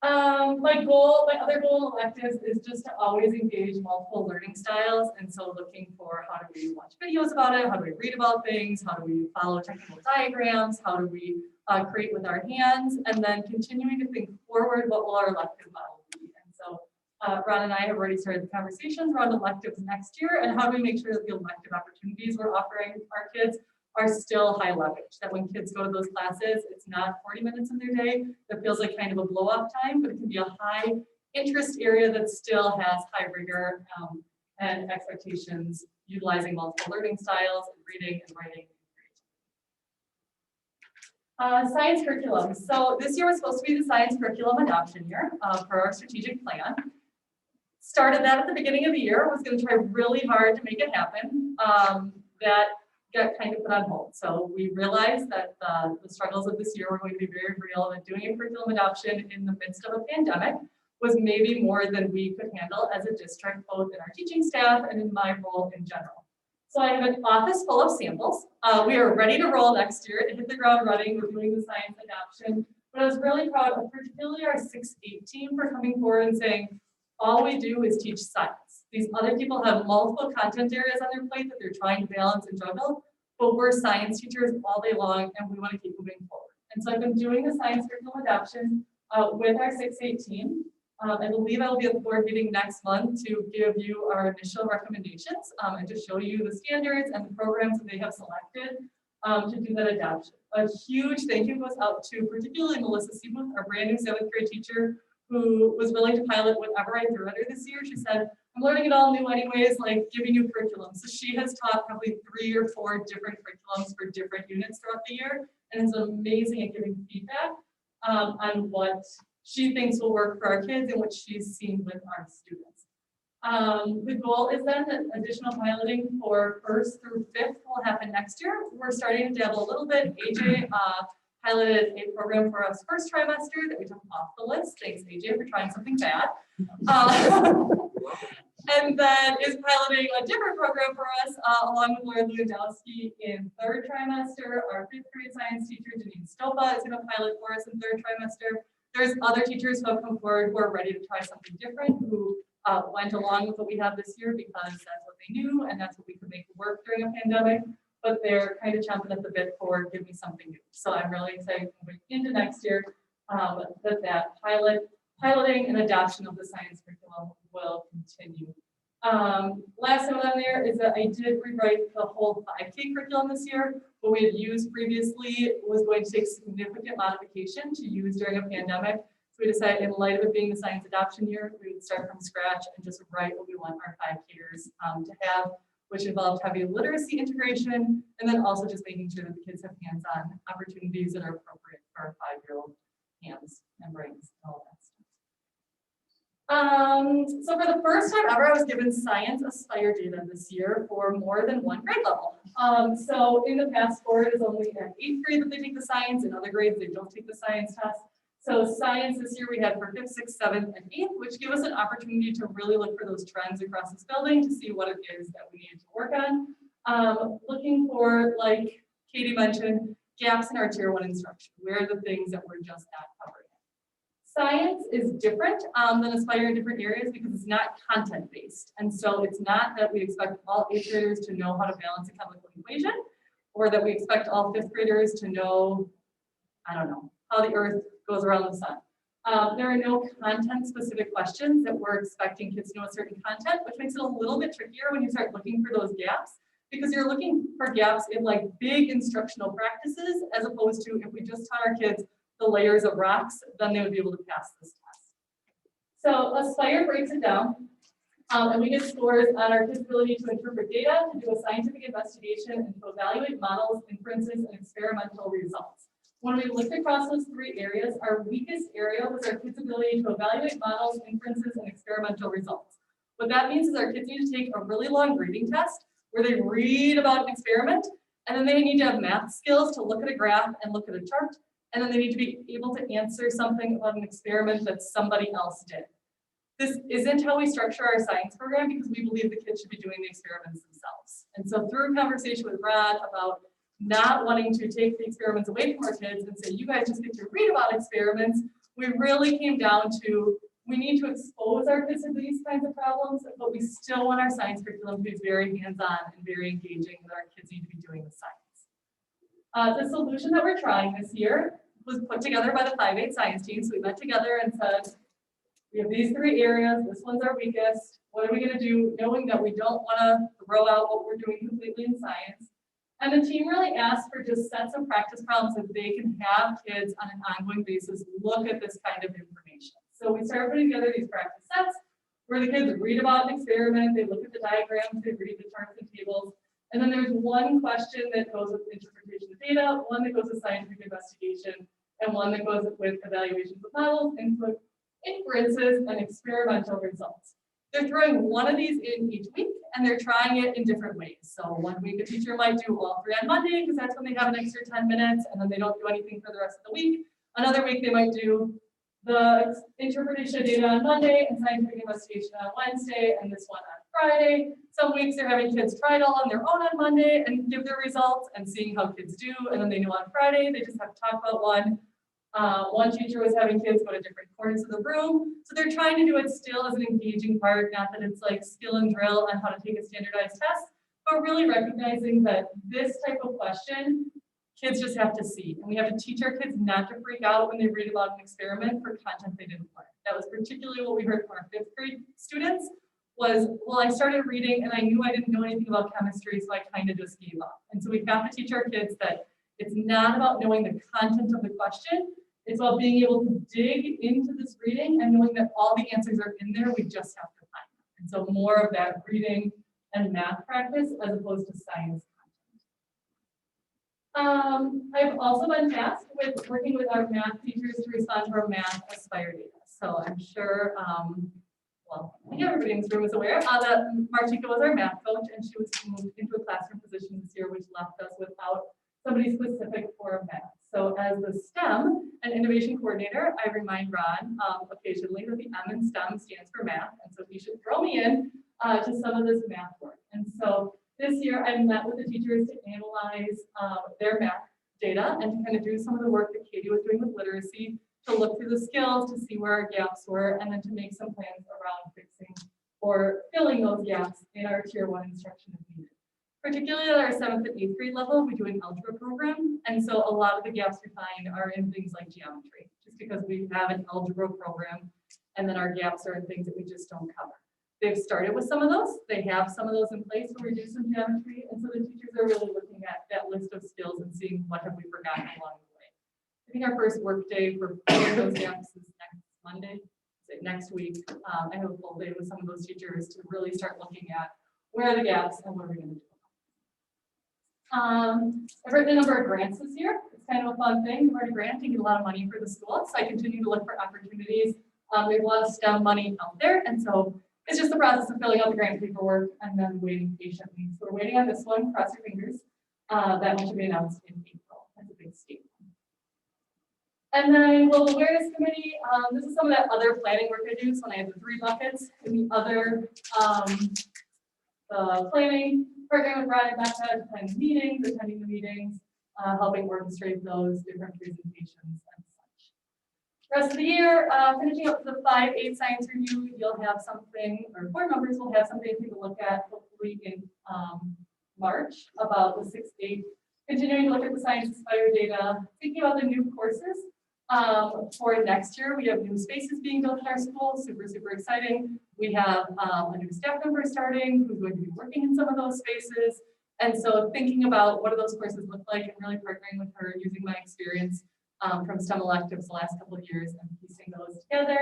My other goal in electives is just to always engage multiple learning styles. And so looking for how do we watch videos about it? How do we read about things? How do we follow technical diagrams? How do we create with our hands? And then continuing to think forward, what will our elective model be? And so Ron and I have already started the conversations around electives next year, and how do we make sure that the elective opportunities we're offering our kids are still high leverage, that when kids go to those classes, it's not 40 minutes in their day that feels like kind of a blow up time, but it can be a high interest area that still has high rigor and expectations, utilizing multiple learning styles, and reading and writing. Science curriculum. So this year was supposed to be the science curriculum adoption year for our strategic plan. Started that at the beginning of the year, was going to try really hard to make it happen. That got kind of put on hold. So we realized that the struggles of this year were going to be very real, and doing a curriculum adoption in the midst of a pandemic was maybe more than we could handle as a district, both in our teaching staff and in my role in general. So I have an office full of samples. We are ready to roll next year and hit the ground running. We're doing the science adoption. But I was really proud of particularly our 6-8 team for coming forward and saying, all we do is teach science. These other people have multiple content areas on their plate that they're trying to balance and juggle, but we're science teachers all day long and we want to keep moving forward. And so I've been doing the science curriculum adoption with our 6-8 team. I believe I will be at the board meeting next month to give you our initial recommendations and to show you the standards and the programs that they have selected to do that adoption. A huge thank you goes out to particularly Melissa Seamuth, our brand new 7th grade teacher, who was willing to pilot whatever I threw at her this year. She said, I'm learning it all new anyways, like giving you curriculum. So she has taught probably 3 or 4 different curriculums for different units throughout the year. And it's amazing at giving feedback on what she thinks will work for our kids and what she's seen with our students. The goal is then that additional piloting for 1st through 5th will happen next year. We're starting to dabble a little bit. AJ piloted a program for us 1st trimester that we took off the list. Thanks, AJ, for trying something bad. And then is piloting a different program for us along with Laura Lewandowski in 3rd trimester. Our 5th grade science teacher, Janine Stopa, is going to pilot for us in 3rd trimester. There's other teachers who have come forward who are ready to try something different, who went along with what we have this year because that's what they knew and that's what we could make work during a pandemic, but they're kind of chomping at the bit for give me something new. So I'm really excited moving into next year that piloting and adoption of the science curriculum will continue. Last note on there is that I did rewrite the whole 5K curriculum this year. What we had used previously was going to take significant modification to use during a pandemic. So we decided, in light of it being the science adoption year, we would start from scratch and just write what we want our 5Kers to have, which involved heavy literacy integration, and then also just making sure that the kids have hands-on opportunities that are appropriate for our 5-year-old hands and brains and all that stuff. So for the first time ever, I was given Science Aspire data this year for more than 1 grade level. So in the past, it is only at 8th grade that they take the science. In other grades, they don't take the science test. So science this year we had for 5th, 6th, 7th, and 8th, which gave us an opportunity to really look for those trends across this building to see what it is that we needed to work on. Looking for, like Katie mentioned, gaps in our Tier 1 instruction. Where are the things that we're just not covering? Science is different than Aspire in different areas because it's not content-based. And so it's not that we expect all 8th graders to know how to balance a chemical equation, or that we expect all 5th graders to know, I don't know, how the earth goes around the sun. There are no content-specific questions that we're expecting kids to know a certain content, which makes it a little bit trickier when you start looking for those gaps, because you're looking for gaps in like big instructional practices, as opposed to if we just taught our kids the layers of rocks, then they would be able to pass this test. So Aspire breaks it down, and we get scores on our kids' ability to interpret data, to do a scientific investigation, and to evaluate models, inferences, and experimental results. When we looked across those 3 areas, our weakest area was our kids' ability to evaluate models, inferences, and experimental results. What that means is our kids need to take a really long reading test where they read about an experiment, and then they need to have math skills to look at a graph and look at a chart, and then they need to be able to answer something about an experiment that somebody else did. This isn't how we structure our science program because we believe the kids should be doing the experiments themselves. And so through a conversation with Rod about not wanting to take the experiments away from our kids and say, you guys just get to read about experiments, we really came down to, we need to expose our kids to these kinds of problems, but we still want our science curriculum to be very hands-on and very engaging, that our kids need to be doing the science. The solution that we're trying this year was put together by the 5-8 science team. So we met together and said, we have these 3 areas, this one's our weakest. What are we gonna do, knowing that we don't wanna throw out what we're doing completely in science? And the team really asked for just sets of practice problems that they can have kids on an ongoing basis look at this kind of information. So we started putting together these practice sets where the kids read about an experiment, they look at the diagrams, they read the charts and tables, and then there's one question that goes with interpretation of data, one that goes with scientific investigation, and one that goes with evaluations of models, inferences, and experimental results. They're throwing one of these in each week, and they're trying it in different ways. So one week a teacher might do all 3 on Monday, because that's when they have an extra 10 minutes, and then they don't do anything for the rest of the week. Another week they might do the interpretation of data on Monday and scientific investigation on Wednesday, and this one on Friday. Some weeks they're having kids try it all on their own on Monday and give their results and seeing how kids do, and then they know on Friday they just have to talk about one. One teacher was having kids go to different corners of the room. So they're trying to do it still as an engaging part, not that it's like skill and drill on how to take a standardized test, but really recognizing that this type of question, kids just have to see. And we have to teach our kids not to freak out when they read about an experiment for content they didn't learn. That was particularly what we heard from our 5th grade students was, well, I started reading and I knew I didn't know anything about chemistry, so I kind of just gave up. And so we have to teach our kids that it's not about knowing the content of the question. It's about being able to dig into this reading and knowing that all the answers are in there, we just have to find them. And so more of that reading and math practice as opposed to science content. I've also been tasked with working with our math teachers to respond to our math Aspire data. So I'm sure, well, I think everybody in this room is aware that Martika was our math coach, and she was moved into a classroom position this year, which left us without somebody specific for math. So as the STEM and innovation coordinator, I remind Ron occasionally that the M in STEM stands for math, and so he should throw me in to some of this math work. And so this year I met with the teachers to analyze their math data and to kind of do some of the work that Katie was doing with literacy, to look through the skills, to see where our gaps were, and then to make some plans around fixing or filling those gaps in our tier 1 instruction if needed. Particularly at our 7th and 8th grade level, we do an algebra program. And so a lot of the gaps we find are in things like geometry, just because we have an algebra program, and then our gaps are in things that we just don't cover. They've started with some of those. They have some of those in place where we do some geometry. And so the teachers are really looking at that list of skills and seeing what have we forgotten along the way. I think our first work day for those gaps is next Monday, next week. I have a full day with some of those teachers to really start looking at where are the gaps and what are we going to do. I've written a number of grants this year. It's kind of a fun thing. To write a grant, you get a lot of money for the school. So I continue to look for opportunities. We have a lot of STEM money out there. And so it's just the process of filling out the grant paperwork and then waiting patiently. So we're waiting on this one, cross your fingers. That one should be announced in April. That's a big statement. And then Global Awareness Committee. This is some of that other planning work I do. So when I have the 3 buckets in the other planning, partnering with Ryan Becca to plan the meetings, attending the meetings, helping orchestrate those different presentations and such. Rest of the year, finishing up the 5-8 science review, you'll have something, or board members will have something to take a look at hopefully in March about the 6-8. Continuing to look at the Science Aspire data, thinking about the new courses. For next year, we have new spaces being built in our school, super, super exciting. We have a new staff member starting who's going to be working in some of those spaces. And so thinking about what do those courses look like and really partnering with her, using my experience from STEM electives the last couple of years and piecing those together.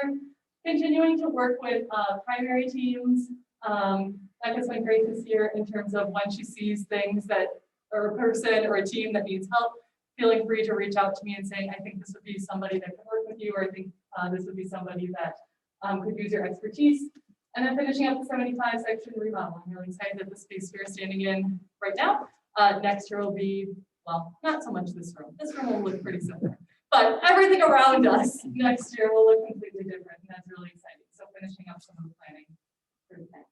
Continuing to work with primary teams. Becca's been great this year in terms of when she sees things that, or a person or a team that needs help, feeling free to reach out to me and saying, I think this would be somebody that could work with you, or I think this would be somebody that could use your expertise. And then finishing up the 75 section remodel. I'm really excited that the space we're standing in right now. Next year will be, well, not so much this room. This room will look pretty similar, but everything around us next year will look completely different, and that's really exciting. So finishing up some of the planning for that.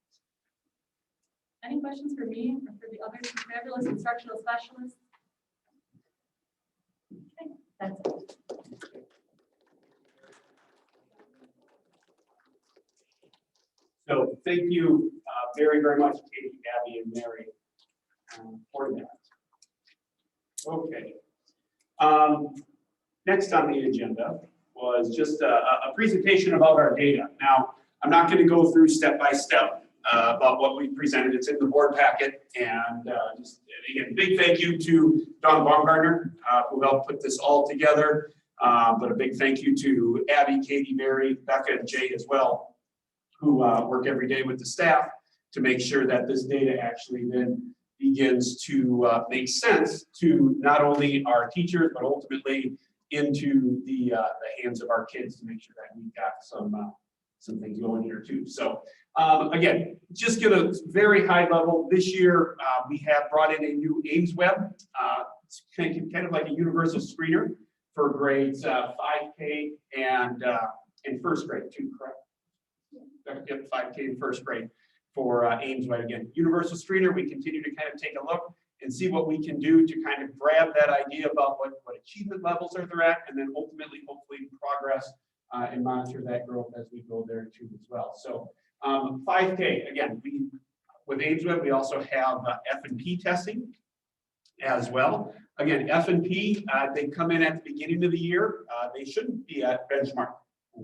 Any questions for me or for the other fabulous instructional specialists? Okay, that's it. So thank you very, very much, Katie, Abby, and Mary, for that. Okay. Next on the agenda was just a presentation about our data. Now, I'm not going to go through step by step about what we presented. It's in the board packet. And just again, big thank you to Don Baumgartner, who helped put this all together. But a big thank you to Abby, Katie, Mary, Becca, and Jay as well, who work every day with the staff to make sure that this data actually then begins to make sense to not only our teachers, but ultimately into the hands of our kids to make sure that we've got some things going here too. So again, just get a very high level. This year, we have brought in a new Ames Web. It's kind of like a universal screener for grades 5K and first grade too, correct? Yep, 5K and first grade for Ames Web. Again, universal screener. We continue to kind of take a look and see what we can do to kind of grab that idea about what achievement levels are they're at, and then ultimately, hopefully, progress and monitor that growth as we go there too as well. So 5K, again, with Ames Web, we also have F&P testing as well. Again, F&P, they come in at the beginning of the year. They shouldn't be at benchmark,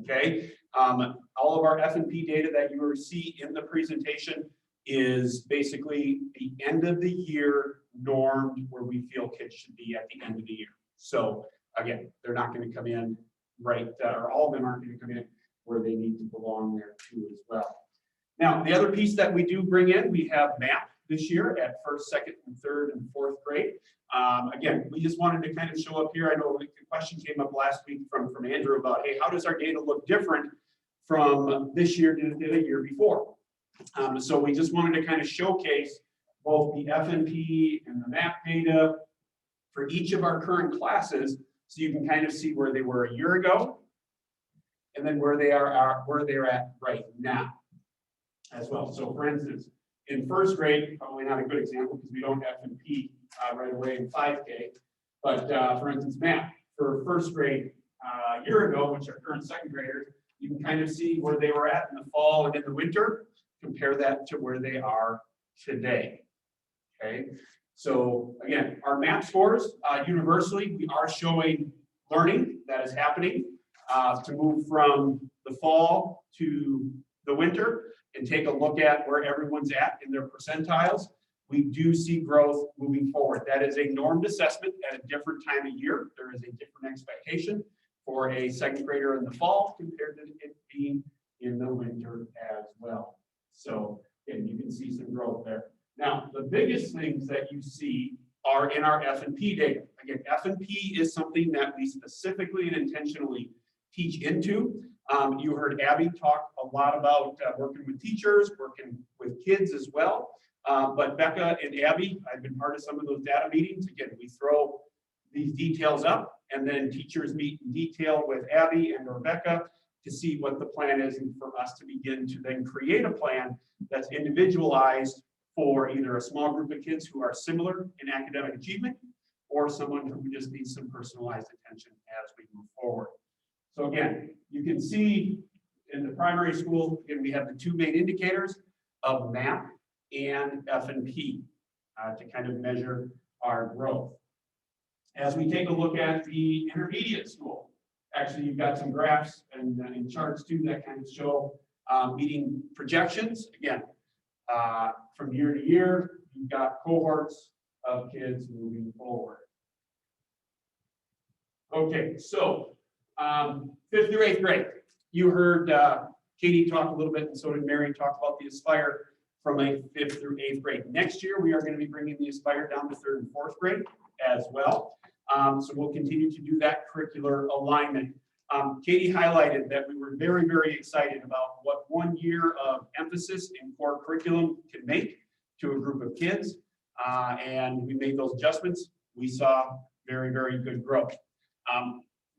okay? All of our F&P data that you will see in the presentation is basically the end of the year norm where we feel kids should be at the end of the year. So again, they're not going to come in right, or all of them aren't going to come in where they need to belong there too as well. Now, the other piece that we do bring in, we have MAP this year at first, second, and third, and fourth grade. Again, we just wanted to kind of show up here. I know the question came up last week from Andrew about, hey, how does our data look different from this year to the year before? So we just wanted to kind of showcase both the F&P and the MAP data for each of our current classes, so you can kind of see where they were a year ago, and then where they're at right now as well. So for instance, in first grade, probably not a good example because we don't have F&P right away in 5K, but for instance, MAP for first grade a year ago, which are current second graders, you can kind of see where they were at in the fall and in the winter, compare that to where they are today, okay? So again, our MAP scores, universally, we are showing learning that is happening to move from the fall to the winter and take a look at where everyone's at in their percentiles. We do see growth moving forward. That is a normed assessment at a different time of year. There is a different expectation for a second grader in the fall compared to it being in the winter as well. So again, you can see some growth there. Now, the biggest things that you see are in our F&P data. Again, F&P is something that we specifically and intentionally teach into. You heard Abby talk a lot about working with teachers, working with kids as well. But Becca and Abby, I've been part of some of those data meetings. Again, we throw these details up, and then teachers meet in detail with Abby and Rebecca to see what the plan is, and for us to begin to then create a plan that's individualized for either a small group of kids who are similar in academic achievement, or someone who just needs some personalized attention as we move forward. So again, you can see in the primary school, again, we have the two main indicators of MAP and F&P to kind of measure our growth. As we take a look at the intermediate school, actually you've got some graphs and charts too that kind of show meeting projections. Again, from year to year, you've got cohorts of kids moving forward. Okay, so 5th through 8th grade. You heard Katie talk a little bit, and so did Mary talk about the Aspire from 5th through 8th grade. Next year, we are going to be bringing the Aspire down to 3rd and 4th grade as well. So we'll continue to do that curricular alignment. Katie highlighted that we were very, very excited about what 1 year of emphasis in core curriculum can make to a group of kids. And we made those adjustments. We saw very, very good growth.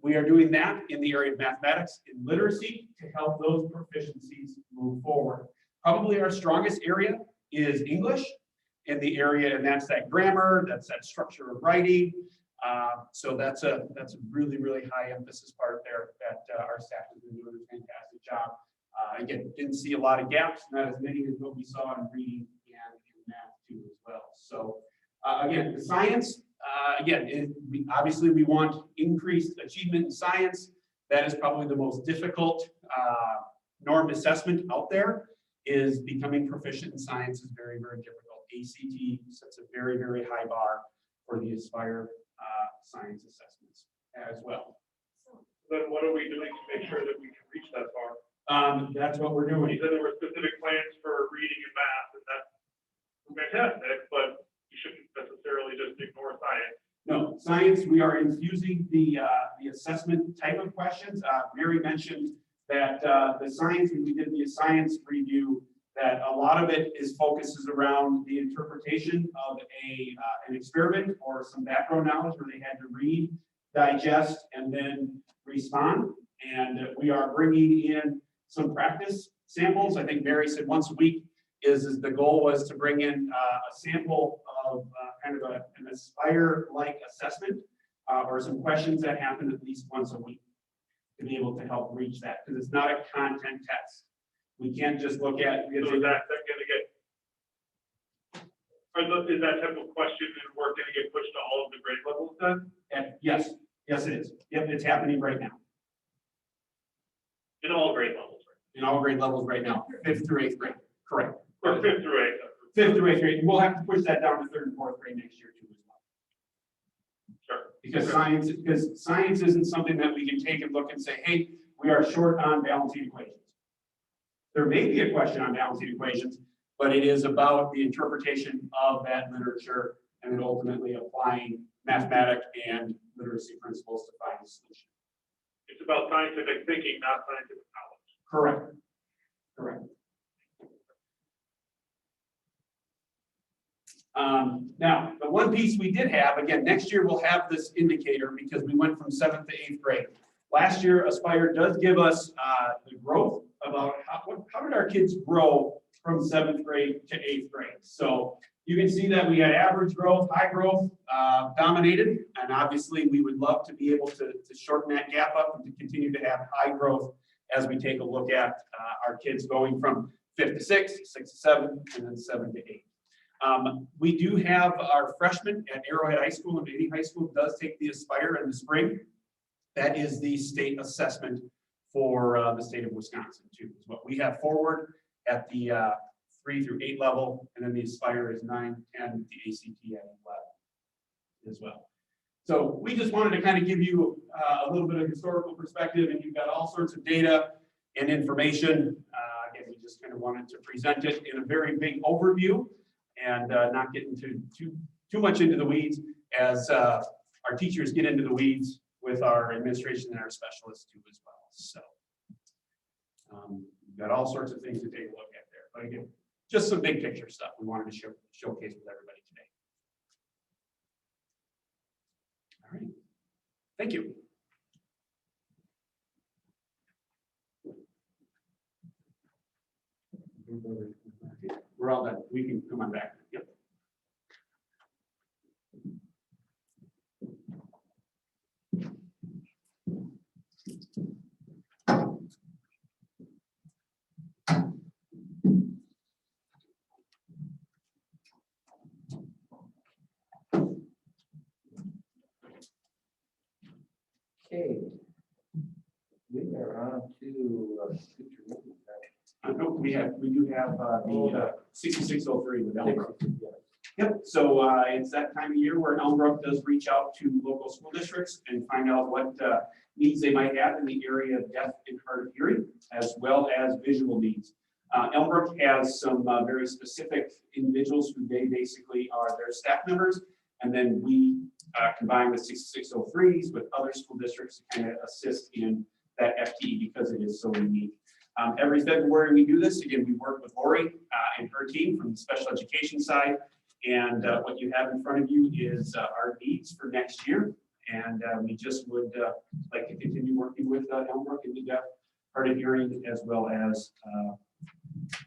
We are doing that in the area of mathematics and literacy to help those proficiencies move forward. Probably our strongest area is English in the area, and that's that grammar, that's that structure of writing. So that's a really, really high emphasis part there that our staff has been doing a fantastic job Again, didn't see a lot of gaps, not as many as what we saw in reading and in math too as well. So again, the science, obviously we want increased achievement in science. That is probably the most difficult normed assessment out there. Is becoming proficient in science is very, very difficult. ACT sets a very, very high bar for the Aspire science assessments as well. Then what are we doing to make sure that we can reach that far? That's what we're You doing. said there were specific plans for reading and math, and that's fantastic, but you shouldn't necessarily just ignore science. No, science, we are infusing the assessment type of questions. Mary mentioned that the science, when we did the science review, that a lot of it focuses around the interpretation of an experiment or some background knowledge where they had to read, digest, and then respond. And we are bringing in some practice samples. I think Mary said once a week is the goal was to bring in a sample of kind of an Aspire-like assessment or some questions that happen at least once a week to be able to help reach that, because it's not a content test. We can't just look at. So is that going to get, is that type of question and work going to get pushed to all of the grade levels then? And yes, it is. Yep, it's happening right now. In all grade levels, right? In all grade levels right now, 5th through 8th grade, correct. Or 5th through 8th? 5th through 8th grade. We'll have to push that down to 3rd and 4th grade next year too as well. Sure. Because science isn't something that we can take and look and say, hey, we are short on balancing equations. There may be a question on balancing equations, but it is about the interpretation of that literature and then ultimately applying mathematic and literacy principles to find a solution. It's about scientific thinking, not scientific knowledge. Correct. Correct. Now, the one piece we did have, again, next year we'll have this indicator because we went from 7th to 8th grade. Last year, Aspire does give us the growth about how did our kids grow from 7th grade to 8th grade. So you can see that we had average growth, high growth dominated, and obviously we would love to be able to shorten that gap up and to continue to have high growth as we take a look at our kids going from 5th to 6th, 6th to 7, and then 7 to 8. We do have our freshmen at Arrowhead High School and Navy High School does take the Aspire in the spring. That is the state assessment for the state of Wisconsin too. It's what we have forward at the 3 through 8 level, and then the Aspire is 9, 10, the ACT at 11 as well. So we just wanted to kind of give you a little bit of historical perspective, and you've got all sorts of data and information. Again, we just kind of wanted to present it in a very big overview and not get into too much into the weeds as our teachers get into the weeds with our administration and our specialists too as well. So we've got all sorts of things to take a look at there. But again, just some big picture stuff we wanted to showcase with everybody today. All right. Thank you. We're all done. We can come on back. Yep. Okay. We are on to future meetings. No, we do have the 6603 with Elmbrook. Yep. So it's that time of year where Elmbrook does reach out to local school districts and find out what needs they might have in the area of deaf and hard of hearing, as well as visual needs. Elmbrook has some very specific individuals who they basically are their staff members, and then we combine the 6603s with other school districts to kind of assist in that FTE because it is so unique. Every February we do this. Again, we work with Lori and her team from the special education side. And what you have in front of you is our needs for next year. And we just would like to continue working with Elmbrook and the deaf, hard of hearing, as well as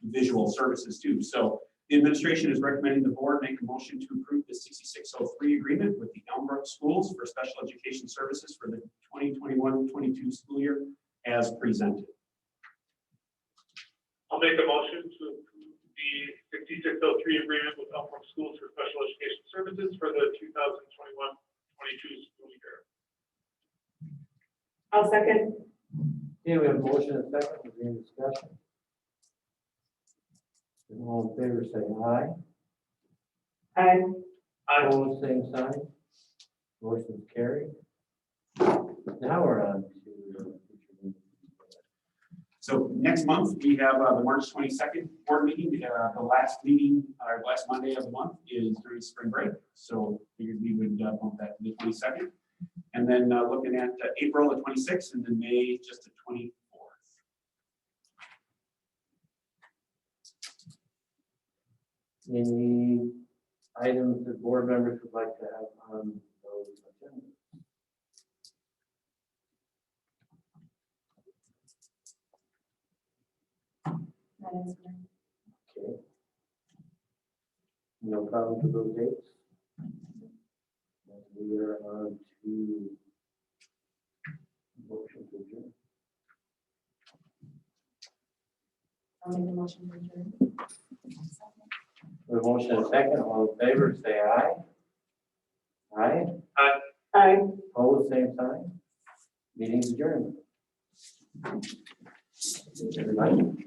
visual services too. So the administration is recommending the board make a motion to approve the 6603 agreement with the Elmbrook schools for special education services for the 2021-22 school year as presented. I'll make a motion to approve the 6603 agreement with Elmhurst Schools for Special Education Services for the 2021-22 school year. I'll second. Okay, we have a motion and a second. Is there any discussion? All in favor, say aye. Aye. Opposed, same sign. Motion carried. Now we're on to. So next month, we have the March 22nd board meeting. The last meeting, our last Monday of the month is during spring break. So figured we would bump that to the 22nd. And then looking at April the 26th and then May just the 24th. Any items that board members would like to have on those agendas? Okay. No problem with those dates? And we are on to motion to adjourn. I'll make the motion to adjourn. We have a motion and a second. All in favor, say aye. Aye. Aye. Opposed, same sign. Meeting's adjourned. Everybody.